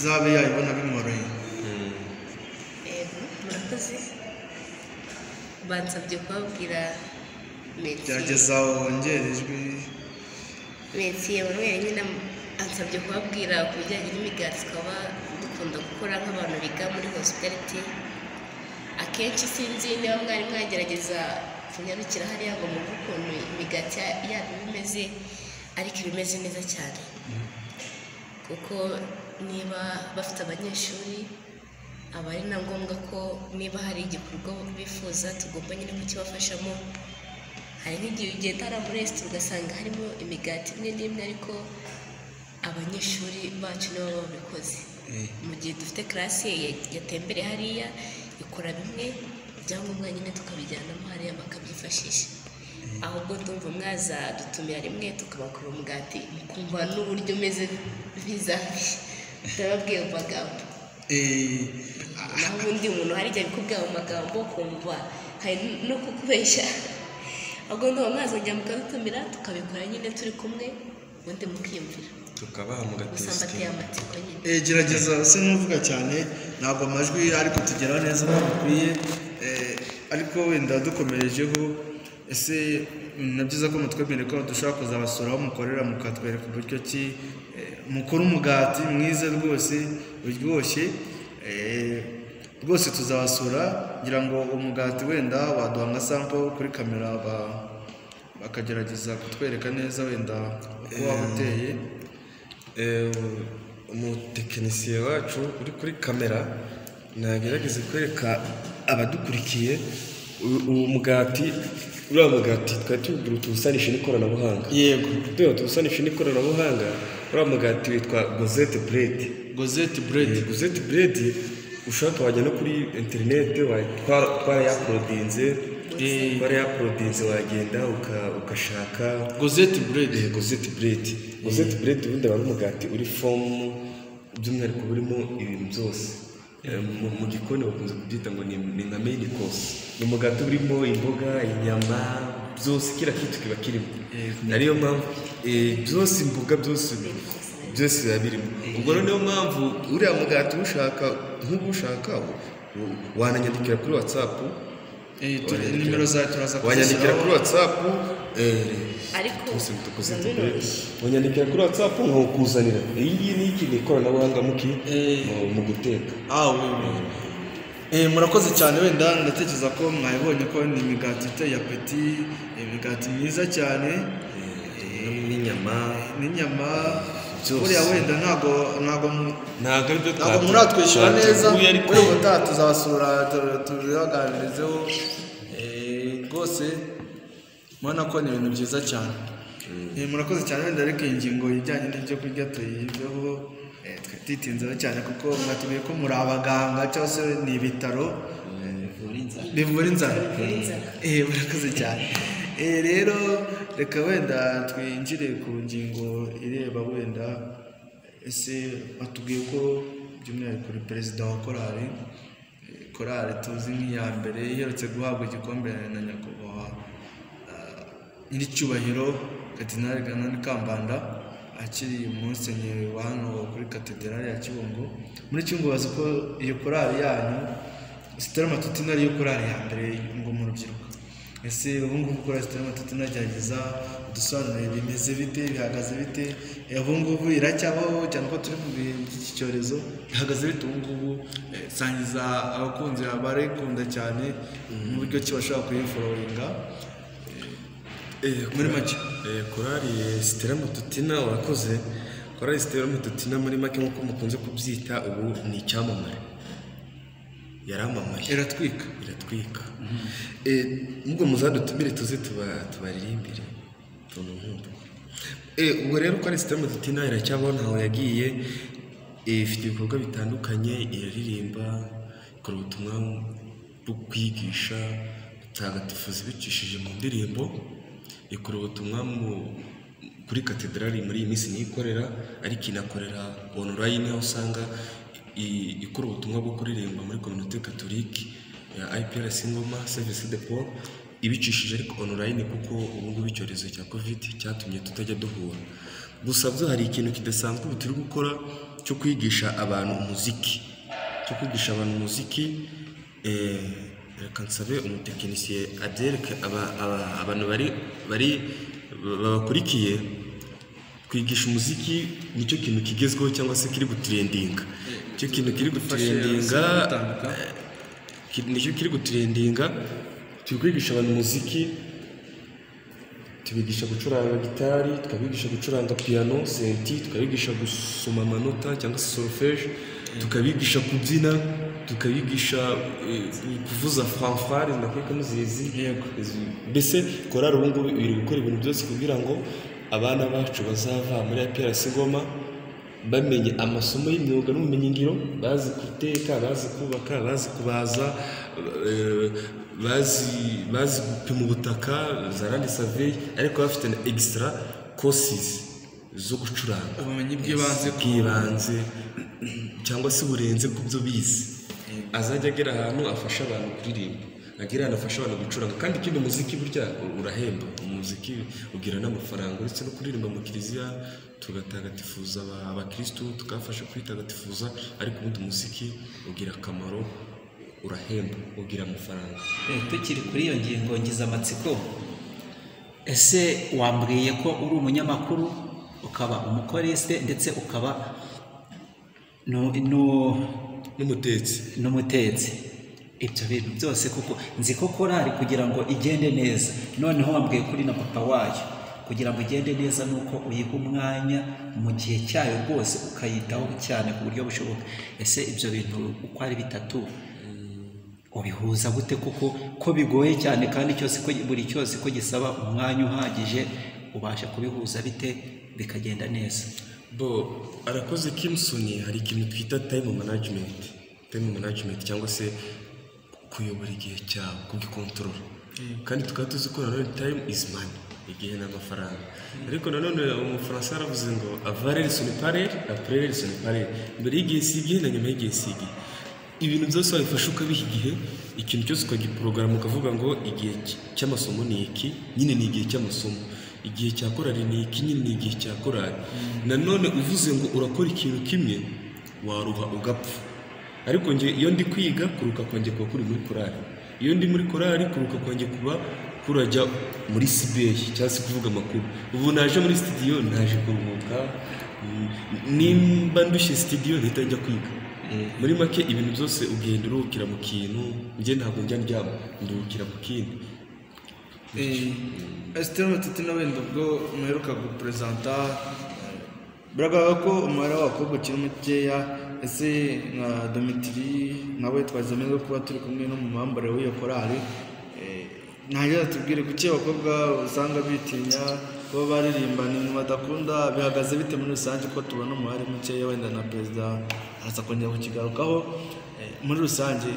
zabe yayibona bimworoheye. Murakoze. bansabye kubabwira gerageza wongere ijwi. Merci Emmanuel nyine ansabye kubabwira ku bijyanye n'imigati twaba dukunda gukora nk'abantu biga muri hospitality. Akenshi sinzi niba mwari mwagerageza kunyarukira hariya ngo muve ukuntu imigati yabo imeze, ariko ibimeze neza cyane kuko niba bafite abanyeshuri aba ari na ngombwa ko niba hari igikorwa bifuza tugomba nyine kukibafashamo. Hari nk'igihe ugenda hariya muri resitora ugasanga harimo imigati imwe n'imwe ariko abanyeshuri bacu nibo babikoze. Mu gihe dufite classe yatembere hariya ikora bimwe ibyangombwa nyine tukabijyanamo hariya bakabyifashisha. Ahubwo ndumva mwaza dutumira rimwe tukabakora umugati mukumva n'uburyo umeze bizabi utababwiye mu magambo. Naho ubundi umuntu hari igihe abikubwira mu magambo kumva hari no kukubeshya. Ahubwo ndumva mwazongera mukadutumira tukabikora nyine turi kumwe ubundi mukiyumvira tukabaha gusamba ateye amatsiko nyine. Gerageza se n'uvuga cyane ntabwo amajwi ariko tugeraho neza uko bikwiye, ariko wenda dukomerejeho ese ni byiza ko mutwemerera ko dushobora kuzabasura aho mukorera mukatwereka uburyo ki mukora umugati mwiza rwose uryoshye. Rwose tuzabasura ngira ngo umugati wenda waduha nka sample kuri kamera bakagerageza kutwereka neza wenda uko waba uteye. Umutekinisiye wacu uri kuri kamera nagerageze kwereka abadukurikiye uwo mugati. Uriya mugati twari tuwugira tuwusanishe n'ikoranabuhanga. Yego, tuwusanishe n'ikoranabuhanga. Uriya mugati witwa gozete buredi. Gozete buredi ushaka wajya no kuri interineti twarayaprodinze wagenda ukashaka gozete buredi. Gozete buredi ubundi aba ari umugati uri fomu by'umwihariko burimo ibintu byose. Mu gikoni bakunze kubyita ngo ni nka main course. Ni umugati urimo imboga, inyama, byose kira kitu kiba kirimo. Ariyo mpamvu byose imboga byose biba birimo. Ubwo niyo mpamvu uriya mugati ushaka nk'ugushaka wananyandikira kuri WhatsApp. Nimero za turaza wanyandikira kuri WhatsApp ariko wanyandikira kuri WhatsApp nkakuzanira. Iyi ni iki ikoranabuhanga mu guteka. Murakoze cyane wenda ndatekereza ko mwayibonye ko ni imigati iteye apeti, imigati myiza cyane n'inyama buriya wenda ntabwo muratwishyura neza ariko tuzabasura tubibaganirizeho. Rwose mubona ko ni ibintu byiza cyane. Murakoze cyane wenda ariko ingingo ijyanye n'ibyo kurya tuyiveho twitinzeho cyane kuko mwatumiye ko muri abaganga cyangwa se ni ibitaro bivura inzara. Murakoze cyane. Rero reka wenda twinjire ku ngingo ireba wenda ese batubwiye ko by'umwihariko kuri perezida wa korali tuzi nk'iya mbere iherutse guhabwa igikombe na nyakubahwa nyiricyubahiro Karidinali Ganani Kambanda akiri umusenyeri wa hano kuri katedrali ya Kibungo. Muri Kibungo bazi ko iyo korali yanyu Stella Matutina ariyo korali ya mbere ngo mu rubyiruko. Ese ubu ngubu gukora Stella Matutina gerageza dusobanurire bimeze bite, bihagaze bite? Ubu ngubu iracyabaho cyane ko turi mu iki cyorezo, bihagaze bite ubu ngubu? Sangiza abakunzi barekunda cyane mu buryo ki bashobora kuyifollowinga muri make. Korali Stella Matutina urakoze. Korali Stella Matutina muri make nk'uko mukunze kubyita ubu ni icyamamare. Yaramamaye, iratwika. Ubwo muzadutumire tuze tubaririmbire tuntu nk'utu. Ubwo rero ko ari Stella Matutina iracyabaho ntaho yagiye. Ifite ibikorwa bitandukanye, iraririmba, ikora ubutumwa bwo kwigisha gutagatifuza ibicishije mu ndirimbo, ikora ubutumwa kuri katedrali muri iyi minsi nikorera, ariko inakorera online aho usanga ikora ubutumwa bwo kuririmba muri communauté catholique ya IPRC Ngoma Service de Paul ibicishije ariko online kuko ubu ngubu icyorezo cya covid cyatumye tutajya duhura. Gusa byo hari ikintu kidasanzwe turi gukora cyo kwigisha abantu umuziki, reka nsabe umutekinisiye abyereke abantu babakurikiye. Kwigisha umuziki nicyo kintu kigezweho cyangwa se kiri gutrendinga. Icyo kintu kiri gutrendinga nicyo kiri gutrendinga. Turi kwigisha abantu umuziki, tubigisha gucuranga gitari, tukabigisha gucuranga piano, senti, tukabigisha gusoma amanota cyangwa se solfège, tukabigisha kubyina, tukabigisha kuvuza fanfare nakeka muzizi. Mbese korali ubu ngubu iri gukora ibintu byose kugira ngo abana bacu bazava muri APRC Ngoma bamenye amasomo y'imyuga n'ubumenyingiro, bazi guteka, bazi kubaka, bazi kubaza, bazi gupima ubutaka, za land survey, ariko bafite na extra courses zo gucuranga, ubumenyi bw'ibanze cyangwa se burenze ku byo bize. Azajya agera ahantu afasha abantu kuririmba, agera ahantu afasha abantu gucuranga. Kandi ikindi umuziki burya urahemba, umuziki ugira n'amafaranga. Uretse no kuririmba mu kiliziya tugatagatifuza abakristo, tukafasha kwitagatifuza, ariko ubundi umuziki ugira akamaro, urahemba, ugira amafaranga. Tukiri kuri iyo ngingo ngize amatsiko, ese wambwiye ko uri umunyamakuru, ukaba umukoriste, ndetse ukaba n'umutetsi. Ibyo bintu byose kuko nzi ko korali kugira ngo igende neza, noneho wambwiye kuri na papa wayo, kugira ngo igende neza nuko uyiha umwanya mu gihe cyayo rwose, ukayitaho cyane ku buryo bushoboka. Ese ibyo bintu uko ari bitatu ubihuza gute? kuko ko bigoye cyane, kandi buri cyose ko gisaba umwanya uhagije, ubasha kubihuza bite bikagenda neza? Arakoze Kimson. Hari ikintu twita time management cyangwa se kuyobora igihe cyawe, kugikontorora. Kandi tukaba tuzi ko nanone time is money, igihe n'amafaranga. Ariko nanone umufaransa yaravuze ngo avaler son parler, après son parler. Mbere y'igihe si igihe na nyuma y'igihe si igihe. Ibintu byose wabifasha ukabiha igihe, ikintu cyose ukagiporogaramu, ukavuga ngo igihe cy'amasomo ni iki, nyine ni igihe cy'amasomo. Igihe cya korali ni iki, nyine ni igihe cya korali. Nanone uvuze ngo urakora ikintu kimwe, waruha ugapfa. Ariko nge iyo ndi kwiga, kuruka kwanjye kuba kuri muri korali. Iyo ndi muri korali, kuruka kwanjye kuba kurajya muri CBA cyangwa se kuvuga amakuru. Ubu naje muri studio, naje kuruhuka. Nimba ndushye studio ntihita njya kwiga. Muri make ibintu byose ugenda uruhukira mu kintu. Nge ntabwo njya ndyama, nduhukira mu kindi. Esther Matiti na wenda ubwo muheruka gupresenta, biragaragara ko umubare w'abakobwa ukiri mukeya. Ese nka Domitiri nawe twazamenye kuba turi kumwe no mu mwambaro w'iyo korali, ntajya tubwire kuki abakobwa usanga bitinya kuba baririmba, ni badakunda, bihagaze bite muri rusange ko tubona umubare mukeya? Wenda na perezida araza kongera kukigarukaho. Muri rusange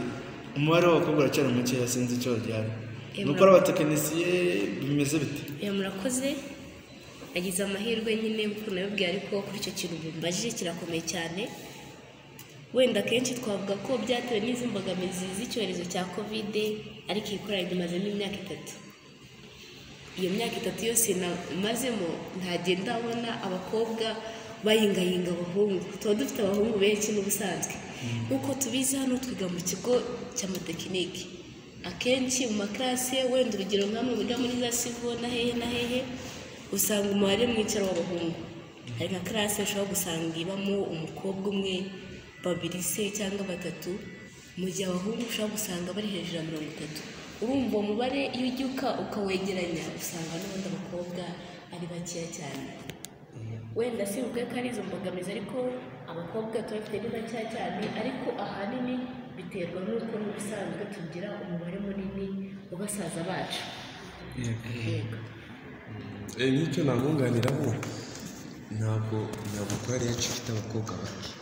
umubare w'abakobwa uracyari mukeya, sinzi icyo ryari. Nuko abatekinisiye bimeze bite? Murakoze. Agize amahirwe nyine kuko nabibwiye, ariko kuri icyo kintu bumbajije kirakomeye cyane. Wenda kenshi twavuga ko byatewe n'izi mbogamizi z'icyorezo cya covid, ariko iyi korali imazemo imyaka 3. Iyo myaka 3 yose mazemo ntagenda abona abakobwa bayingayinga abahungu. Tuba dufite abahungu benshi n'ubusanzwe, nk'uko tubizi hano twiga mu kigo cy'amatekiniki. Akenshi mu maklase, wenda urugero nkamwe wiga muri za sivo na hehe, usanga umubare mwinshi w'abahungu. Hari nka klase ushobora gusanga ibamo umukobwa umwe, 2 se cyangwa 3, mu gihe abahungu ushobora gusanga bari hejuru ya 30. Urumva umubare iyo ugiye ukawegeranya, usanga n'ubundi abakobwa ari bakeya cyane. Wenda si ubwo ko ari izo mbogamizi, ariko abakobwa turafite ni bakeya cyane, ariko ahanini biterwa n'uko n'ubusanzwe tugira umubare munini w'abasaza bacu. N'icyo namwunganiraho, ntabwo korali yacu ifite abakobwa bake.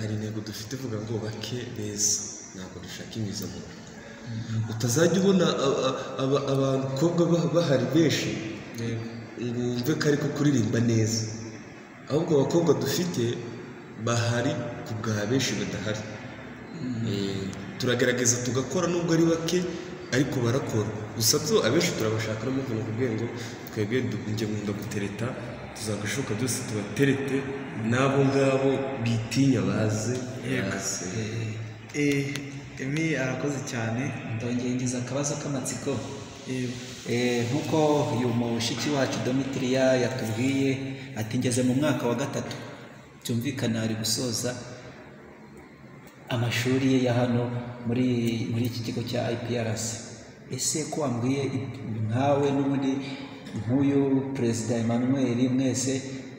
Hari intego dufite ivuga ngo bake beza, ntabwo dushaka imizamo. Utazajya ubona abakobwa bahari benshi ngo wumve ko ariko kuririmba neza, ahubwo abakobwa dufite bahari ku bwa benshi badahari. Turagerageza tugakora nubwo ari bake, ariko barakora. Gusa byo abenshi turabashaka no mu rwego twebwe njye nkunda gutereta, tuzagashoka byose tubaterete n'abo ngabo bitinya baze. Emi arakoze cyane. ndongeye ngize akabazo k'amatsiko. Nk'uko uyu mushiki wacu Domitria yatubwiye ati ngeze mu mwaka wa 3, byumvikana ari gusoza amashuri ye ya hano muri iki kigo cya IPRC. Ese ko wambwiye nkawe n'ubundi nk'uyu Perezida Emmanuel mwese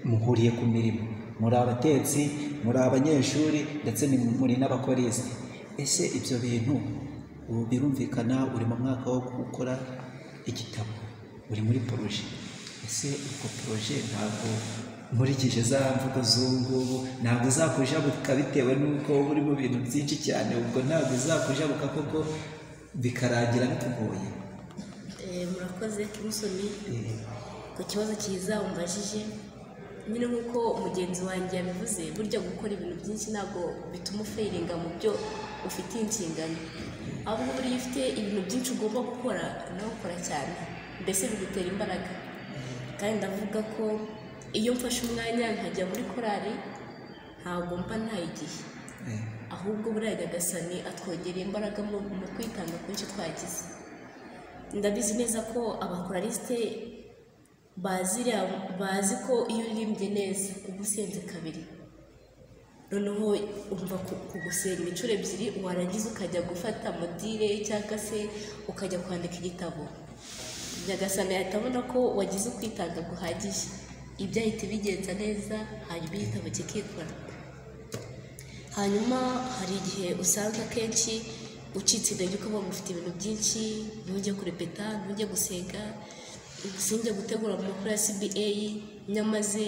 muhuriye ku mirimo, muri abatetsi, muri abanyeshuri ndetse muri n'abakoresite, ese ibyo bintu ubu birumvikana uri mu mwaka wo gukora igitabo, uri muri poroje, ese ubwo poroje ntabwo nkurikije za mvugo z'ubungubu ntabwo uzakujabuka bitewe n'uko uba uri mu bintu byinshi cyane, ubwo ntabwo uzakujabuka koko bikarangira bikugoye? Murakoze Kimusoni ku kibazo cyiza umbajije. Nyine nk'uko mugenzi wanjye yabivuze, burya gukora ibintu byinshi ntabwo bituma ufeiringa mu byo ufitiye inshingano, ahubwo buriya ufite ibintu byinshi ugomba gukora nawe ukora cyane, mbese bigutera imbaraga. Kandi ndavuga ko iyo mfashe umwanya nkajya muri korali ntabwo mba ntaye igihe, ahubwo buriya Nyagasani atwongerera imbaraga mu kwitanga kwinshi twagize. Ndabizi neza ko abakoralisite bazi ko iyo uririmbye neza uba usenze kabiri, noneho umva kugusenga inshuro ebyiri, warangiza ukajya gufata modire cyangwa se ukajya kwandika igitabo, Nyagasani ahita abona ko wagize ukwitanga guhagije, ibyo ahita bigenza neza, hanyuma igitabo kikikora. Hanyuma hari igihe usanga akenshi ucitse intege ukaba ufite ibintu byinshi, ntujye kurepeta, ntujye gusenga, sinjye gutegura mu makuru ya CBA, nyamaze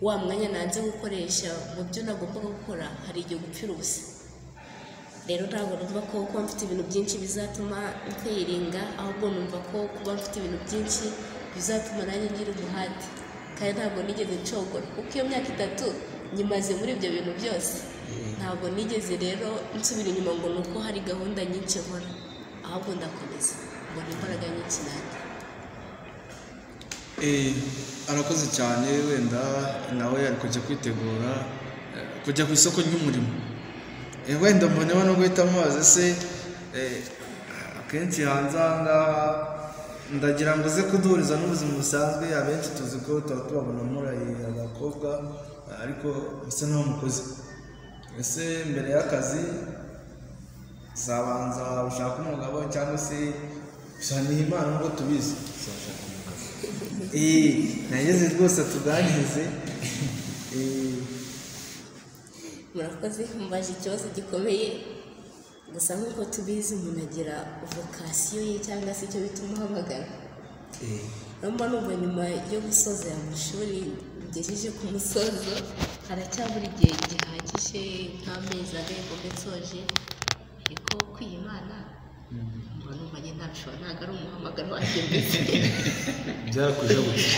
wa mwanya nanze gukoresha mu byo nagombaga gukora, hari igihe gupfira ubusa. Rero ntabwo numva ko kuba mfite ibintu byinshi bizatuma mfeiringa, ahubwo numva ko kuba mfite ibintu byinshi bizatuma nanjye ngira umuhate, kandi ntabwo nigeze ncogora, kuko iyo myaka 3 nyimaze muri ibyo bintu byose, ntabwo nigeze rero nsubira inyuma ngo nuko hari gahunda nyinshi nkora, ahubwo ndakomeza mbona imbaraga nyinshi nanjye. Arakoze cyane. Wenda nawe ari kujya kwitegura kujya ku isoko ry'umurimo, wenda mbona no guhita mubaze se akenshi hanze aha ngaha ndagira ngo uze kuduhuriza n'ubuzima busanzwe. Abenshi tuzi ko tuba tubabona muri abakobwa, ariko bisa n'aho mukoze. Ese mbere y'akazi uzabanza ushaka umugabo cyangwa se ushaniye Imana ngo tubizi? Nageze rwose tuganirize. Murakoze, mbaje ikibazo gikomeye, gusa nk'uko tubizi umuntu agira vokasiyo ye cyangwa se icyo bituma uhamagara. Numva nyuma yo gusoza amashuri ngejeje ku musozo, haracyabura igihe gihagije nk'amezi 4 ngo nsoje, ariko kwiyimana numva njye ntabishobora, ntabwo ari umuhamagaro wanjye mbese byarakujabutse.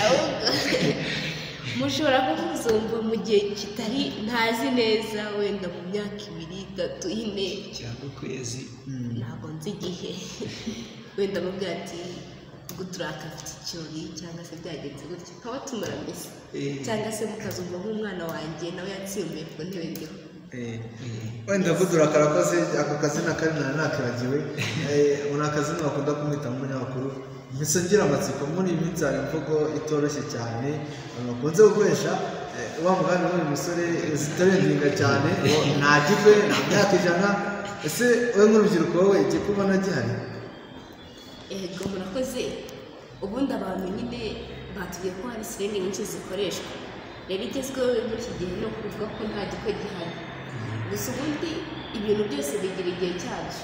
Mushobora kuzumva mu gihe kitari ntazi neza, wenda mu myaka 2, 3, 4 cyangwa ukwezi, ntabwo nzi igihe, wenda mubwira ati guturaka afite ikirori cyangwa se byagenze gutya, nkaba tumara mbese, cyangwa se mukazumva nk'umwana wanjye nawe yatsimbuye ku ntebe ndiho. Wenda kudura karakoze, ako kazina kari nakiragiwe, ni akazina bakunda kumwita mu munyamakuru. Mbese ngira amatsiko, muri iyi minsi hari imvugo itoroshye cyane bakunze gukoresha, wa mugani w'uyu musore zitarendinga cyane ngo nta gikwe, nta myaka 100. Ese wowe nk'urubyiruko wowe igikwe ubona gihari? Ego murakoze. Ubundi abantu nyine batubwiye ko hari sirene nyinshi zikoreshwa, rero igezweho muri iki gihe no kuvuga ko nta gikwe gihari. Gusa ubundi ibintu byose bigira igihe cyabyo.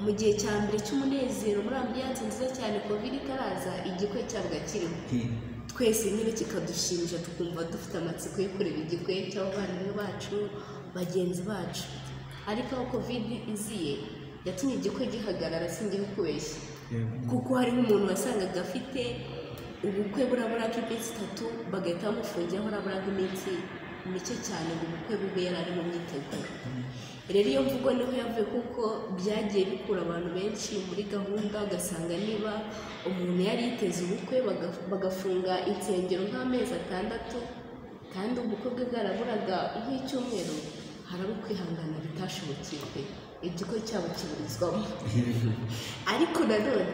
Mu gihe cya mbere cy'umunezero muri ambiyanse nziza cyane, covid itaraza, igikwe cyabaga kirimo, twese nyine kikadushimisha, tukumva dufite amatsiko yo kureba igikwe cy'abavandimwe bacu, bagenzi bacu. Ariko aho covid iziye yatumye igikwe gihagarara, sinjye kubeshya, kuko hari nk'umuntu wasangaga afite ubukwe burabura bw'iminsi 3, bagahita bamufungira aho burabura bw'iminsi mike cyane ngo ubukwe bube yari ari mu myiteguro. Rero iyo mvugo niho yavuye, kuko byagiye bikura abantu benshi muri gahunda, ugasanga niba umuntu yari yiteze ubukwe bagafunga insengero nk'amezi 6, kandi ubukwe bwe bwaraburaga nk'icyumweru, haraba kwihangana bitashobokiye. igikwe cyabo kiburizwamo ariko nanone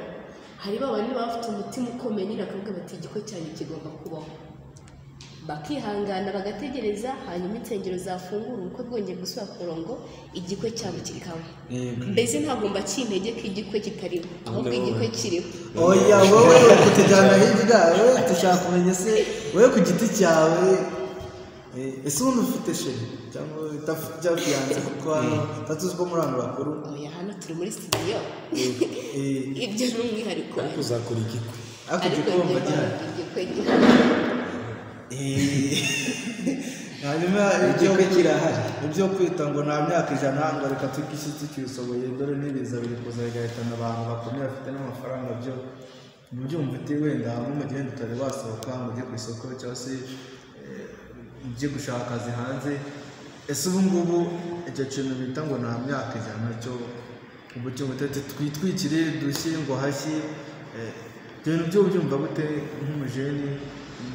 hari babandi bafite umutima ukomeye nyine bakavuga bati igikwe cyanjye kigomba kubaho, bakihangana bagategereza, hanyuma insengero zafungura ubukwe bwongeye gusubira ku murongo, igikwe cyabo kikaba. Mbese ntabwo mbacintege ko igikwe kitariho, ahubwo igikwe kiriho. Oya wowe kutujyana hirya, wowe dushaka kumenya se wowe ku giti cyawe ese ubundi ufite sheri cyangwa utafite fiyanse, kuko hano tatuzi ko muri abantu bakuru. Oya hano turi muri studio ibyo ni umwihariko ariko uzakora igikwe ariko igikombe gihari. igikwe gihari. Hanyuma igikwe kirahari. ibyo kwita ngo nta myaka 100 ngo reka tukisi tukisoboye, dore n'ibiza biri kuza bigahitana abantu bakomeye bafite n'amafaranga, byo mubyumva ute wenda nko mu gihe tutari wasohoka ngo ujye ku isoko cyangwa se ujye gushaka akazi hanze. Ese ubu ngubu icyo kintu bita ngo nta myaka 100 cyo ubu cyo mutete twitwikire dushyire ngo hashyi, ibintu byo byumva gute nk'umujeni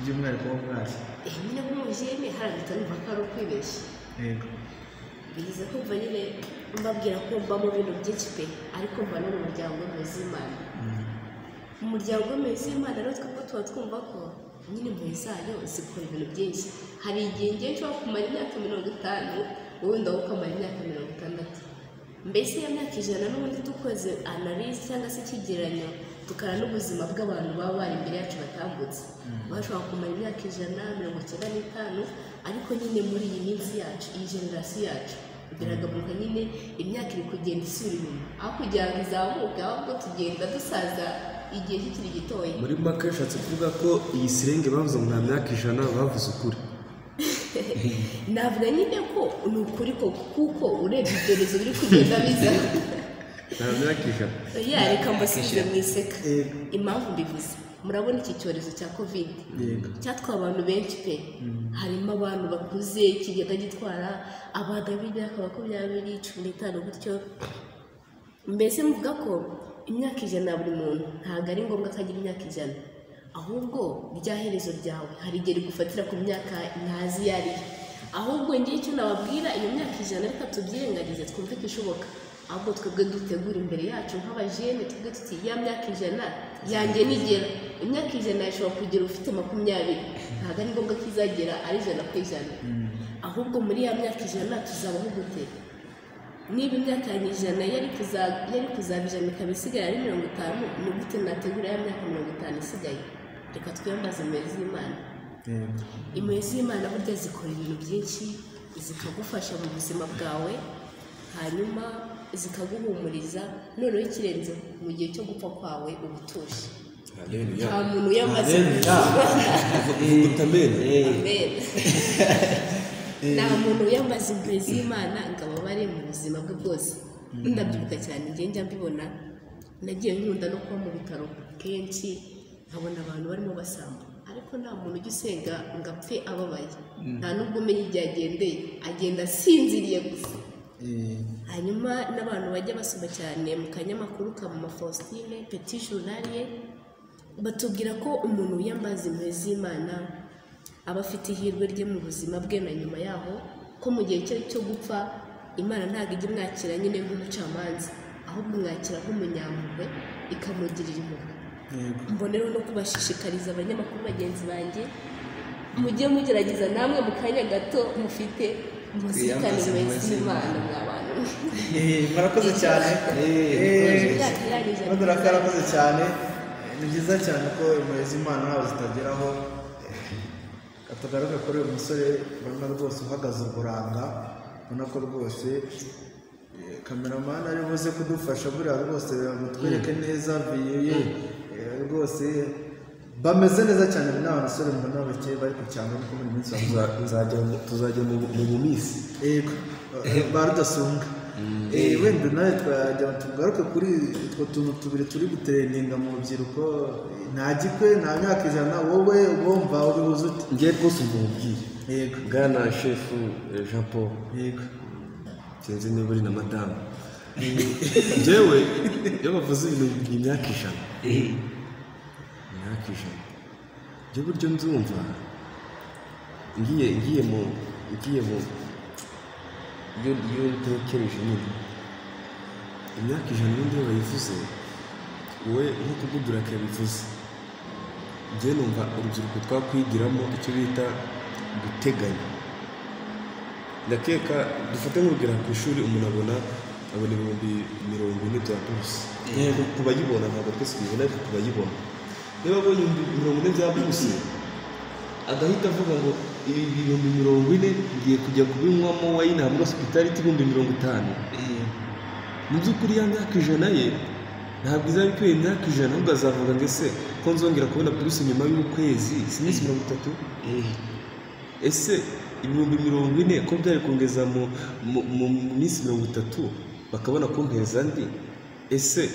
by'umwihariko w'umwari? Nyine nk'umujeni harabita numva ko ari ukwibeshya. Yego. Bigize kumva nyine mbabwira ko mba mu bintu byinshi pe, ariko mba no mu muryango w'Imana. Mu muryango w'Imana rero twebwe tuba twumva ko nyine impuhwe zayo zikora ibintu byinshi. Hari igihe ngiye nshobora kumara imyaka 50, wowe ndaho ukamara imyaka 60. Mbese iyo myaka 100 n'ubundi dukoze analyse cyangwa se ikigereranyo tukara n'ubuzima bw'abantu baba bari imbere yacu batambutse, bashobora kumara imyaka 195, ariko nyine muri iyi minsi yacu, iyi generasiyo yacu biragabanuka, nyine imyaka iri kugenda isubira inyuma, aho kugira ngo izamuke ahubwo tugenda dusaza igihe kikiri gitoya. muri make yashatse kuvuga ko iyi sirenge bavuze ngo nta myaka 100 bavuze ukuri. Navuga nyine ko ni ukuri kuko urebye ibyorezo biri kugenda biza nta myaka 100. reka mbasubize mu iseka. Impamvu mbivuze, murabona iki cyorezo cya covid cyatwaye abantu benshi pe, harimo abantu bakuze kigenda gitwara abana b'imyaka 20, 15 gutyo. Mbese muvuga ko imyaka 100 buri muntu ntabwo ari ngombwa ko agira imyaka 100, ahubwo rya herezo ryawe hari igihe rigufatira ku myaka ntazi yari. Ahubwo ngiye icyo nababwira, iyo myaka 100 reka tubyirengagize twumve ko ishoboka, ahubwo twebwe dutegura imbere yacu nk'abajene, twebwe tuti ya myaka 100 yanjye nigera. Imyaka 100 ishobora kugera ufite 20, ntabwo ari ngombwa ko izagera ari 100%. Ahubwo muri ya myaka 100 tuzabaho gute? Niba imyaka 100 yari kuzaba 100 ikaba isigaye ari 50, ni gute nategura ya myaka 50 isigaye? Reka twiyambaze impuhwe z'Imana. Impuhwe z'Imana burya zikora ibintu byinshi, zikagufasha mu buzima bwawe, hanyuma zikaguhumuriza, noneho ikirenze mu gihe cyo gupfa kwawe ubutuje. Nta muntu uyamaze nta muntu uyambaza impuhwe z'Imana ngo ababare mu buzima bwe bwose. Ndabyibuka cyane, njya mbibona, nagiye nkunda no kuba mu bitaro kenshi nkabona abantu barimo basamba, ariko nta muntu ujya usenga ngo apfe ababaye, nta nubwo umenya igihe agendeye, agenda asinziriye gusa. Hanyuma n'abantu bajya basoma cyane mu kanyamakuru ka Mama Faustine Petit Journal ye, batubwira ko umuntu wiyambaza impuhwe z'Imana aba afite ihirwe rye mu buzima bwe na nyuma yaho, ko mu gihe cye cyo gupfa Imana ntabwo ijya imwakira nyine nk'umucamanza, ahubwo imwakira nk'umunyampuhwe ikamugirira impuhwe. Mbonero no kubashishikariza abanyamakuru bagenzi banjye, mujye mugerageza namwe mu kanya gato mufite muzirikane impuhwe z'Imana mw'abantu. Murakoze cyane. Murakoze cyane. Ni byiza cyane ko impuhwe z'Imana ntaho zitageraho. Katugaruke kuri uyu musore ubona rwose uhagaze uburanga, ubona ko rwose kameramani ari buze kudufasha buriya rwose mutwereke neza viye rwose bameze neza cyane. N'abasore mbona bake bari ku cyangwa ariko muri minsi tuzajya mu minsi barudasumbwa. Wenda nawe twajya tugaruke kuri utwo tuntu tubiri turi gutereninga mu rubyiruko. Nta gikwe, nta myaka 100, wowe wumva ubihuza ute? ngiye rwose mbubwire. Yego. Bwana shefu Jean Paul, Yego. sinzi niba uri na madamu. Njyewe iyo bavuze ibintu imyaka 100, imyaka 100 njye buryo nzumva ngiye mu iyo utekereje nyine imyaka ijana ubundi iyo bayivuze wowe nk'uko Goodluck yabivuze njye numva urubyiruko twakwigiramo icyo bita guteganya. Ndakeka dufate nk'urugero ku ishuri umuntu abona 40,000 bya buruse. Yego kubayibona ntabwo twese tubibona ariko kubayibona. Niba abonye 40,000 bya buruse agahita avuga ngo ibi 40,000 ngiye kujya kubinywamo wayini muri hospitality 50,000. Mu by'ukuri ya myaka ijana ye ntabwo izaba ikwiye imyaka ijana ahubwo azavuga ngo ese ko nzongera kubona buruse nyuma y'ukwezi si iminsi 30. Ese 40,000 ko byari kongeza mu minsi 30 bakabona kumpereza andi, ese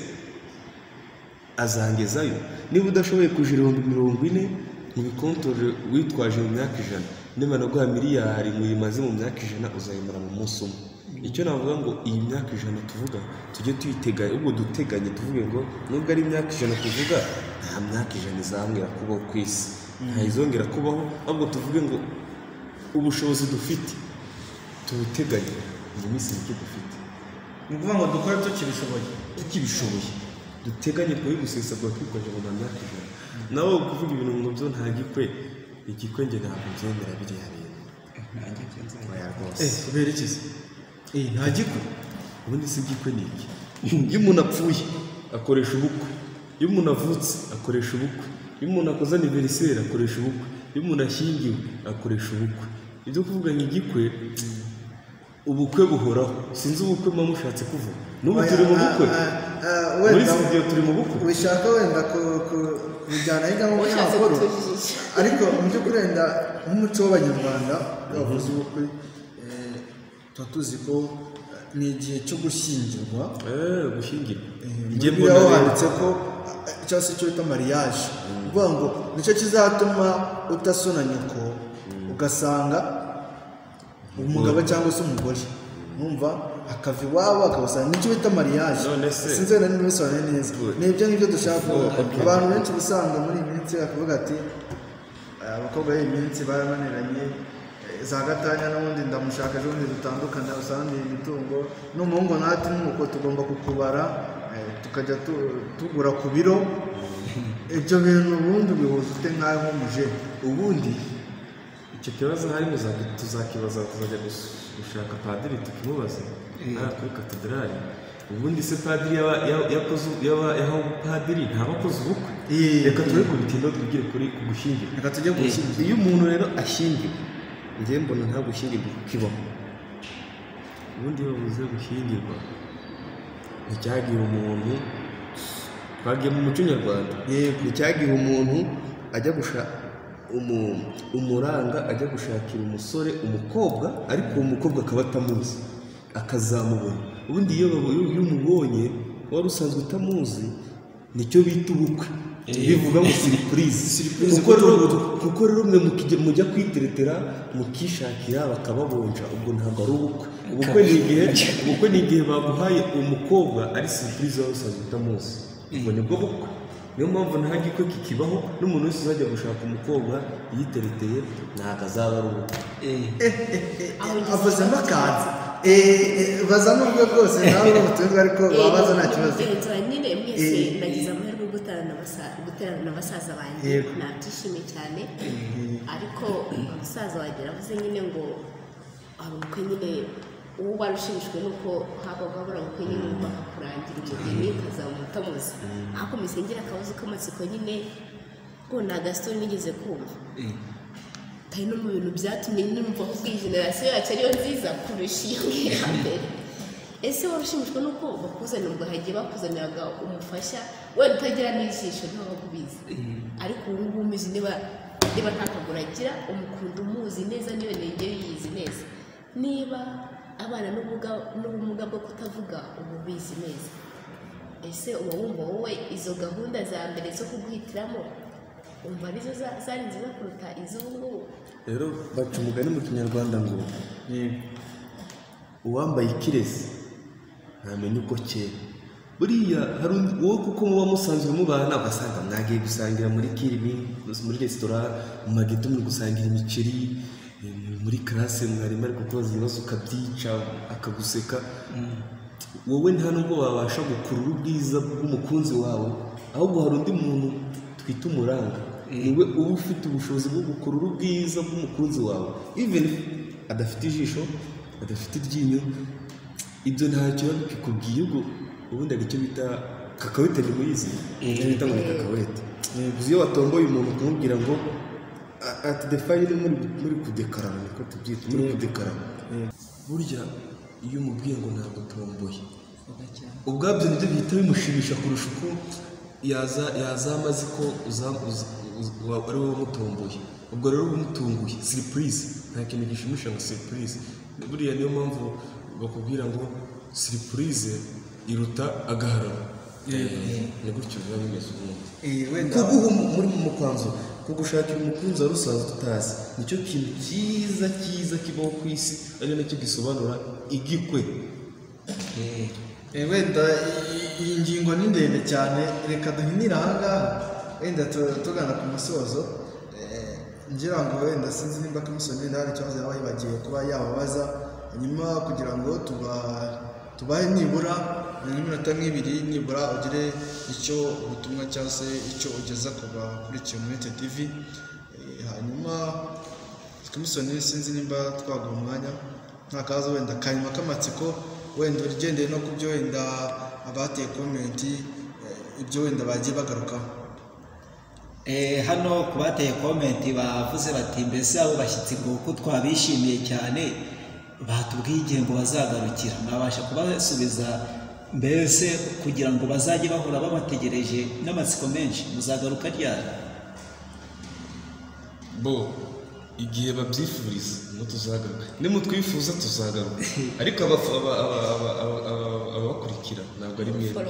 azangezayo? Niba udashoboye kujira 40,000 mu bikontore witwaje mu myaka ijana, niba naguha miliyari muyimaze mu myaka ijana uzayimara mu munsi umwe. Icyo navuga ngo iyi myaka ijana tuvuga tujye tuyiteganya, ubwo duteganye tuvuge ngo nubwo ari imyaka ijana tuvuga nta myaka ijana izongera kubaho ku isi, ntayizongera kubaho, ahubwo tuvuge ngo ubushobozi dufite tubuteganye mu minsi mike dufite. Ni ukuvuga ngo dukore tukibishoboye duteganye twe gusesagura twikoje mu myaka ijana. Nawe kuvuga ibintu ngo byo nta gikwe, igikwe nge ntabwo byemera biriya bintu. nanjye byanzanye Oya rwose. kubera iki se nta gikwe Ubundi si igikwe ni iki? Iyo umuntu apfuye akoresha ubukwe, iyo umuntu avutse akoresha ubukwe, iyo umuntu akoze anniversaire akoresha ubukwe, iyo umuntu ashyingiwe akoresha ubukwe. Ibyo kuvuga ngo igikwe ubukwe buhoraho, sinzi ubukwe muba mushatse kuvuga. N'ubu turi mu bukwe, muri studio turi mu bukwe. wishaka wenda kubijyana hirya no hino ushatse makuru, kutujijisha ariko mu by'ukuri wenda nk'umuco w'abanyarwanda bavuze ubukwe tuba tuzi ko ni igihe cyo gushyingirwa. Gushyingirwa. Njye mbona aho handitse ko cyangwa se icyo bita mariage, uvuga ngo nicyo kizatuma utasona nyoko ugasanga umugabo cyangwa se umugore numva akava iwabo akabasanga, nicyo bita mariage. Sinzi wenda niba bisobanuye neza, nibyo ngibyo dushaka kuvuga. Abantu benshi usanga muri iyi minsi bakavuga ati abakobwa b'iyi minsi barananiranye, za gatanya n'ubundi ndamushaka ejo bundi dutandukana, usanga imitungo n'umuhungu nati nuko tugomba kukubara tukajya tugura ku biro. Ibyo bintu ubundi bihuza ute nk'aho nk'umuje? Ubundi icyo kibazo harimo tuzakibaza, tuzajya gushaka padiri tukimubaze kuri katedrali. Ubundi se padiri yaho padiri ntaba akoze ubukwe? Reka tube ku bitindo twigire kuri gushyingirwa. Reka tujye gushyingirwa. Iyo umuntu rero ashyingiwe, njye mbona nta gushyingirwa kibaho. Ubundi iyo bavuze gushyingirwa nticyagihe umuntu, twagiye mu muco nyarwanda, nticyagihe umuntu ajya gushaka umuranga ajya gushakira umusore umukobwa, ariko uwo mukobwa akaba atamuzi akazamubona. Ubundi iyo umubonye wari usanzwe utamuzi nicyo bita ubukwe, bivuga ngo surprise. Kuko rero mwe mujya kwiteretera mukishakira bakababonja, ubwo ntabwo ari ubukwe. Ubukwe ni igihe baguhaye umukobwa ari surprise wari usanzwe utamuzi, ubwo nibwo bukwe. Niyo mpamvu nta gikwe kikibaho, n'umuntu wese uzajya gushaka umukobwa yitereteye ntabwo azaba ari ubukwe. avuzemo akantu baza n'ubwo bwose nawe n'ubutunzi, ariko babaza nta kibazo. nyine mwese nagize amahirwe yo guterana na basaza banjye, nabyishimiye cyane. Ariko umusaza wanjye aravuze nyine ngo hari ubukwe nyine uwo wari ushimishijwe nuko habaga habura ubukwe nyine bakakurangira umugeni ukazaba umutamuzi. hakomeze ngira akabazo k'amatsiko nyine ngo ni agasitoni nigeze kumva, kandi no mu bintu byatumye numva ko iyi generasiyo yacu ariyo nziza kurusha iyo ngiyo hambere. Ese wari ushimishwa nuko bakuzanira ngo hagiye bakuzaniraga umufasha wenda utagira n'ijisho ntabwo ubizi, ariko ubu ngubu umizi niba nta kaguru agira umukunda umuzi neza, niyo ntege yiyizi neza. Niba abana n'ubumuga bwo kutavuga ubu bizi neza, ese uba wumva wowe izo gahunda za mbere zo kuguhitiramo umva arizo zari nziza kuruta iz'ubu ngubu? Rero baca umugani mu kinyarwanda ngo uwambaye ikirezi ntamenya uko kera. Buriya hari wowe kuko muba musanzwe mubana ugasanga mwagiye gusangira muri kirimi, muri resitora, mu mageto muri gusangira imiceri, muri classe mwarimu ari kukubaza ibibazo ukabyica akaguseka. wowe nta nubwo wabasha gukurura ubwiza bw'umukunzi wawe, ahubwo hari undi muntu twita umuranga niwe uba ufite ubushobozi bwo gukurura ubwiza bw'umukunzi wawe, even adafite ijisho adafite iryinyo, ibyo ntacyo biba bikikubwiye. ubwo ubundi hari icyo bita kakawete, ni muyizi icyo bita ngo ni kakawete. iyo watomboye umuntu ukamubwira ngo ati the file muri kudekarana, niko tubyita, muri kudekarana. burya iyo umubwiye ngo ntabwo tomboye, ubwabyo nibyo bihita bimushimisha kurusha uko yazama azi ko ari wowe umutomboye. ubwo rero uba umutunguye, surprise. nta kintu gishimisha ngo surprise. buriya niyo mpamvu bakubwira ngo surprise iruta agahararo. ni gutyo biba bimeze ubundi. kuguha muri mu kwanzu, kugushakira umukunzi wari usanzwe tutazi, nicyo kintu cyiza kibaho ku isi, ari nacyo gisobanura igikwe. wenda iyi ngingo ni ndende cyane, reka duhinire ahangaha wenda tugana ku musozo. ngira ngo wenda sinzi nimba Kimusoni wenda hari ikibazo yaba yibagiwe kuba yababaza, hanyuma kugira ngo tubahe nibura n'iminota nk'ibiri, nibura ugire icyo ubutumwa cyangwa se icyo ugeza ku bakurikiye Umwete TV. hanyuma Kimusoni sinzi nimba twaguha umwanya, nta kabazo wenda kanyuma k'amatsiko, wenda ugendeye no ku byo wenda abateye komenti, ibyo wenda bagiye bagarukaho. hano ku bateye komenti bavuze bati mbese abo bashyitsi ngo uko twabishimiye cyane batubwiye igihe ngo bazagarukira, mwabasha kubasubiza mbese kugira ngo bazajye bahora babategereje n'amatsiko menshi, muzagaruka ryari? igihe babyifuriza ngo tuzagaruka, nimutwifuza tuzagaruka, ariko ababakurikira ntabwo ari mwebwe.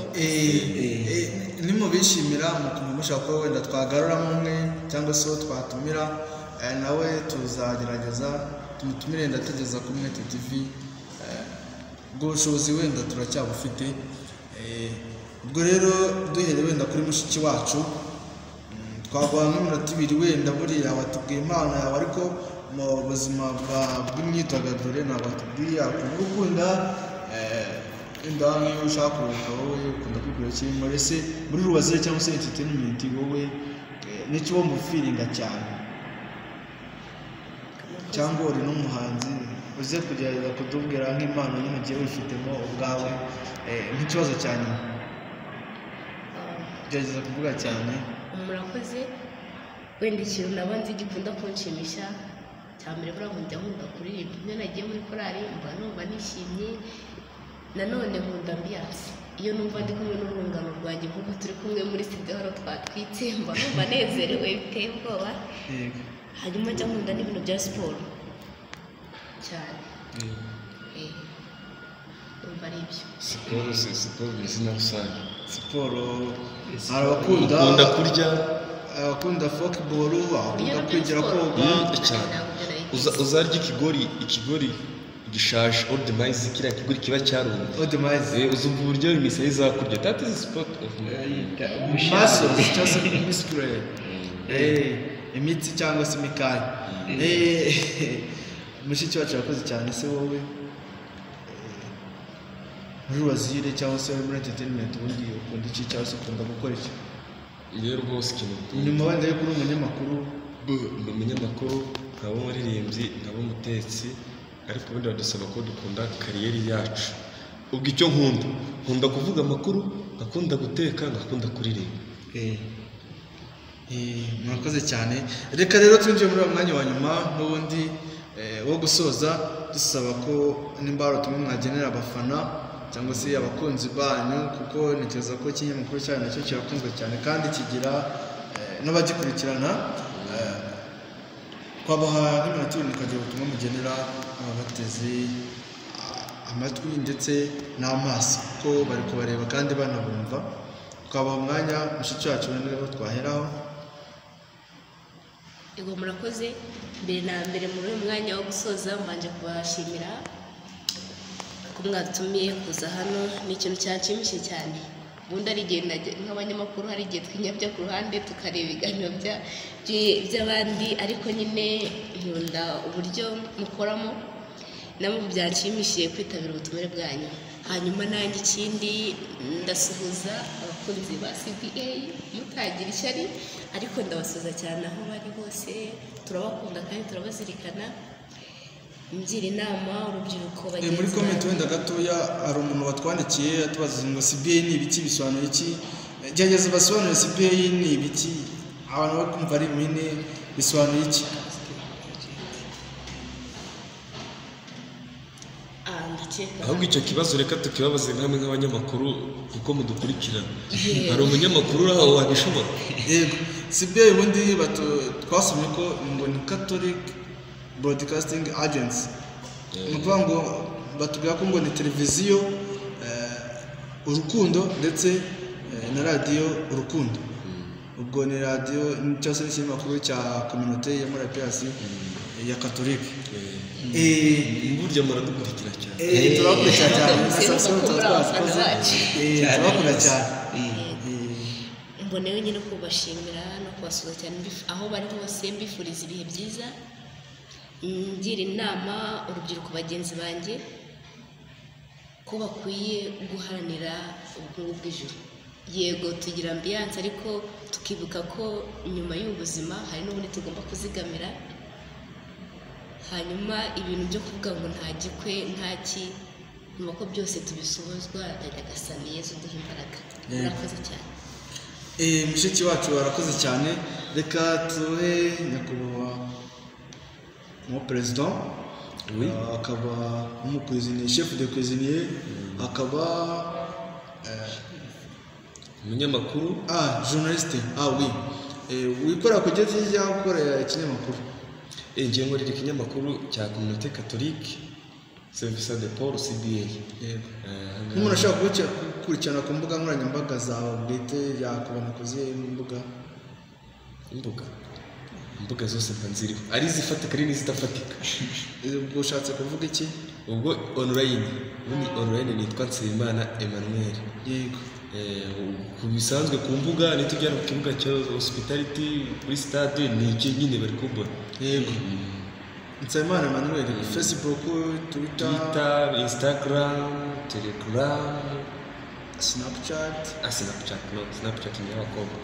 nimubishimira mukumva mushaka ko wenda twagaruramo umwe cyangwa se uwo twatumira, nawe tuzagerageza tumutumire. ndategeza ku Umwete TV, ubwo bushobozi wenda turacyabufite. ubwo rero duhere wenda kuri mushiki wacu, twaguha nk'iminota ibiri, wenda buriya watubwiye impano yawe, ariko mu buzima bw'imyidagaduro ntabwo watubwiye ukuntu ukunda wenda nk'iyo ushaka kuruhuka wowe ukunda kwigurira ikintu, ese muri ruwazire cyangwa se entertainment wowe n'icyo wumva ufiringa cyane, cyangwa uri n'umuhanzi uze kugerageza kutubwira nk'impano nyine ugiye wifitemo ubwawe, nk'ikibazo cya nyuma gerageza kuvuga cyane. murakoze. wenda ikintu naba nzi gikunda kunshimisha cya mbere, buriya nkunda kuririmba. iyo nagiye muri korali mba numva nishimye. nanone nkunda ambiance, iyo numva ndi kumwe n'urungano rwanjye nk'uko turi kumwe muri studio hano twatwitse, mba numva nezerewe biteye ubwoba. hanyuma njya nkunda n'ibintu bya siporo cyane. numva ari ibyo. siporo ni izina rusange. siporo hari abakunda kurya, abakunda football, abakunda kwigira koga cyane. uzarya ikigori gishaje, old maize, kiriya kigori kiba cyarumye, old maize, uzumva uburyo imisaya izakurya. that is sport of muscles cyangwa se muscle, imitsi cyangwa se imikaya. mushiki wacu yakoze cyane. se wowe muri wazire cyangwa se muri entertainment ubundi ukunda iki cyangwa se ukunda gukora iki? iyo rwose ikintu nyuma wenda yo kuri umunyamakuru, ni umunyamakuru, nkaba umuririmbyi, nkaba umutetsi, ariko ubundi badusaba ko dukunda kariyeri yacu. ubwo icyo nkunda kuvuga amakuru, ngakunda guteka, ngakunda kuririmba. murakoze cyane. reka rero twinjiye muri uwo mwanya wa nyuma n'ubundi wo gusoza, dusaba ko nimba hari ubutumwa mwagenera abafana cyangwa se abakunzi banyu, kuko ntekereza ko ikinyamakuru cyayo nacyo kirakunzwe cyane kandi kigira n'abagikurikirana. twabaha nk'iminota ibiri mukagira ubutumwa mugenera ababateze amatwi ndetse n'amaso, kuko bari kubareba kandi banabumva. twabaha umwanya mushiki wacu niwe twaheraho. Ego murakoze. mbere na mbere muri uyu mwanya wo gusoza mbanje kubashimira ko mwatumiye kuza hano. ni ikintu cyanshimishije cyane. ubundi ari igihe nk'abanyamakuru hari igihe twinyabya ku ruhande tukareba ibiganiro by'abandi, ariko nyine nkunda uburyo mukoramo, namwe byanshimishije kwitabira ubutumire bwanyu. hanyuma nanjye ikindi ndasuhuza abakunzi ba CBA mutagira ishyari ariko ndabasuhuza cyane aho bari bose turabakunda kandi turabazirikana mgira inama urubyiruko bagenzi muri comment wenda gatoya hari umuntu watwandikiye atubaza ngo CBA ni ibiki bisobanuye iki gerageza basobanure CBA ni ibiki abantu bakumva ari mine bisobanuye iki ahubwo icyo kibazo reka tukibabaze namwe nk'abanyamakuru kuko mudukurikirana hari umunyamakuru uraho wabishobora yego CBA ubundi twasomye ko ngo ni Catholic Broadcasting Agency ni ukuvuga ngo batubwira ko ngo ni televiziyo urukundo ndetse na radiyo urukundo ubwo ni radiyo cyangwa se n'ikinyamakuru cya communauté yo muri APRC ya Catholic burya muradukurikira cyane turakurikira cyane turakunda cyane mbonewe nyine kubashimira no kubasuhuza cyane aho bari hose mbifuriza ibihe byiza ngira inama urubyiruko bagenzi banjye ko bakwiye guharanira ubukungu bw'ijuru yego tugira ambiyanse ariko tukibuka ko nyuma y'ubuzima hari n'ubundi tugomba kuzigamira hanyuma ibintu byo kuvuga ngo nta gikwe ntaki nyuma ko byose tubisohozwa Nyagasani Yesu duha imbaraga murakoze cyane mushiki wacu warakoze cyane reka tuhe nyakubahwa mu president akaba umucuisinier chef de cuisinier akaba umunyamakuru journaliste oui wikora ku giti cyo gukora ikinyamakuru ngiye nkorera ikinyamakuru cya communauté catholique service de Paul CBA nk'umuntu ashaka gukurikirana ku mbuga nkoranyambaga zawe bwite yakubona kuziye imbuga zose mbanziriho ari zifatika ari n'izidafatika ubwo ushatse kuvuga iki ubwo online nitwa Nsabimana Emmanuel yego ku bisanzwe ku mbuga nitujyana ku kibuga cya hospitality kuri stade ni iki nyine bari kubona yego Nsabimana Emmanuel Facebook Twitter Instagram Telegram Snapchat ni abakobwa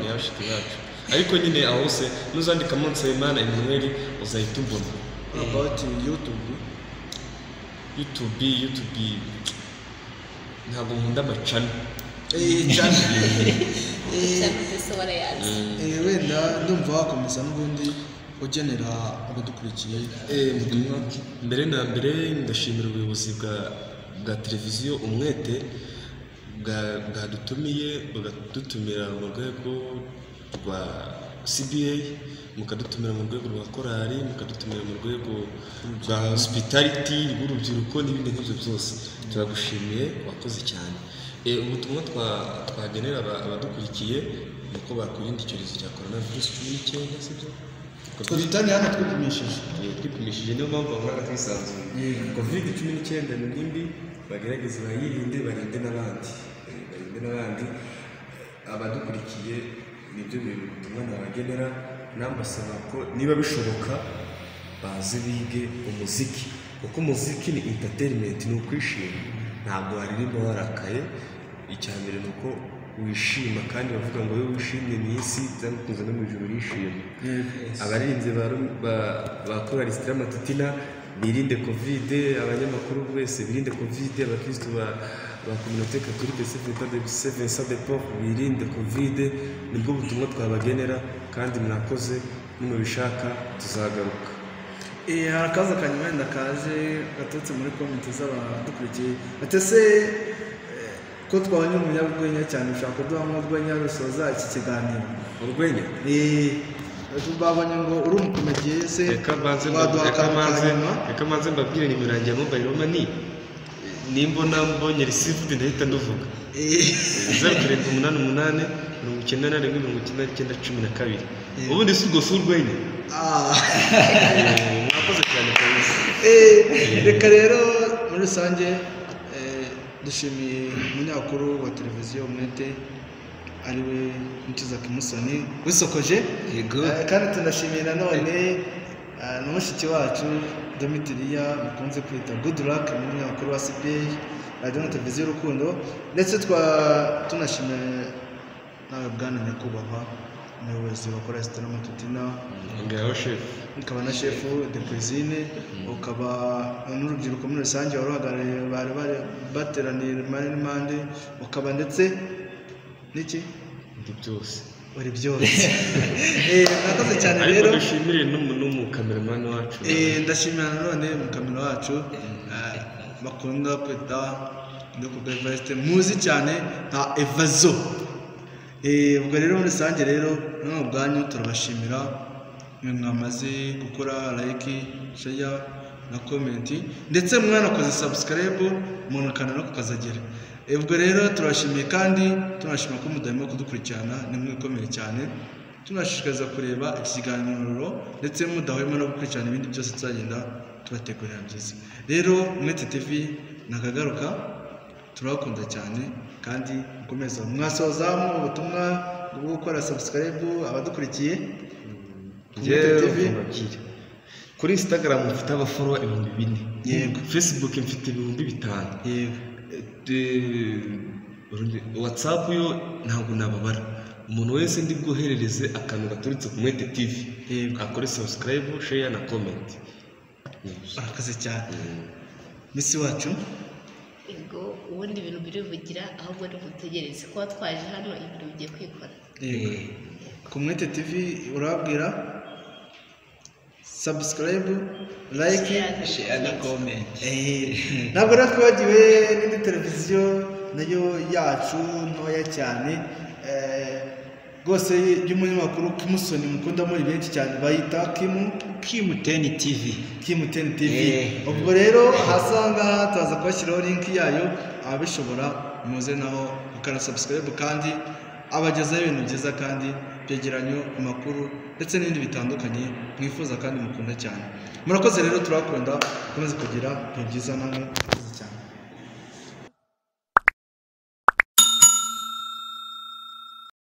ni abashiki bacu ariko nyine aho hose nuzandikamo Nsabimana Emmanuel uzahita umbona about YouTube ntabwo nkunda amacana wenda ndumva wakomeza n'ubundi ugenera abadukurikiye mbere na mbere ndashimira ubuyobozi bwa televiziyo umwete bwadutumiye bugadutumira mu rwego rwa CBA mukadutumira mu rwego rwa korali mukadutumira mu rwego rwa hospitality rw'urubyiruko n'ibindi nk'ibyo byose turagushimiye wakoze cyane ubutumwa twagenera abadukurikiye nuko bakwirinda icyorezo cya coronavirus 19 sibyo twitanye hano twipimishije niyo mpamvu bahora twisanzuye covid 19 ni nimbi bagerageza bayirinde barinde n'abandi abadukurikiye nibyo bintu ubutumwa nabagenera nambasaba ko niba bishoboka baze bige umuziki kuko umuziki ni entertainment ni ukwishima ntabwo waririmba warakaye icya mbere ni uko wishima kandi bavuga ngo iyo wishimye mu isi byamukunze no mu ijuru yishima abaririmbyi ba korali Stella Matutina birinde covid abanyamakuru bose birinde covid abakristo ba communauté catholique Seventh de Paul birinde covid nibwo butumwa twabagenera kandi mwakoze nimubishaka tuzagaruka harakaza kanyuma wenda kaje gatutse muri comment z'abadukurikiye atese ko twabonye umunyarwenya cyane ushaka kuduha urwenya rusoza iki kiganiro urwenya babonye ngo uri umukomediye se reka manze mbabwire nimero yanjye ya mobile money nimbona mbonye received ndahita nduvuga 0788 91 ubundi si ubwo si urwenya mwakoze cyane kabisa reka rero muri rusange dushimiye umunyamakuru wa televiziyo umwete ariwe Nikiza Kimusoni wisokoje kandi tunashimiye nanone n'umushiki wacu Domitiriya mukunze kwita Good Luck n'umunyamakuru wa CPA radio na televiziyo Urukundo, ndetse tunashimira nawe bwana nyakubahwa umuyobozi wa restaurant Matutina, ngaho chef ukaba na chef de cuisine, ukaba n'urubyiruko muri rusange waruhagarariye bari bateraniye impande, ukaba ndetse n'iki byose uri byose murakoze cyane rero. Ariko dushimire n'umu cameraman wacu, ndashimira none mu kamera wacu bakunda kwita Ndekubwa Evariste, muzi cyane nka Evazo. Ubwo rero muri rusange rero none ubwanyu turabashimira mwe mwamaze gukora like, share na comment, ndetse mwanakoze subscribe munakana no kukazagera. Ubwo rero turashimiye kandi tunashima ko mudahema kudukurikirana, nimwe ikomeye cyane. Tunashishikariza kureba ikiganiro ndetse mudahwema no gukurikirana ibindi byose tuzagenda tubategurira byiza. Rero Mwete TV nakagaruka, turabakunda cyane kandi mukomeza mwasoza mu ubutumwa bwo gukora subscribe abadukurikiye Mwete TV. Kuri Instagram mfite abafollower 4,000, yego. Facebook mfite 5,000, yego. WhatsApp yo ntabwo nababara. Umuntu wese ndi bwoherereze akantu gaturutse ku Mwete TV, akore subscribe, share na comment. Barakaze cyane misi wacu. Ubwo ubundi ibintu birivugira ahubwo ni gutegereza kuba twaje hano ibintu bigiye kwikora. Ku Mwete TV urabwira subscribe, like, share na comment. Ntabwo rero twagiwe n'indi televiziyo nayo yacu ntoya cyane rwose y'umunyamakuru Kimusoni mukunda muri benshi cyane bayita Kim 10 TV. Ubwo rero hasanga tuza kubashyiraho link yayo, ababishobora muze naho ukana subscribe kandi abagezaho ibintu byiza kandi byegeranyo amakuru ndetse n'ibindi bitandukanye mwifuza kandi mukunda cyane. Murakoze rero, turakunda, mukomeze kugira ibintu byiza namwe.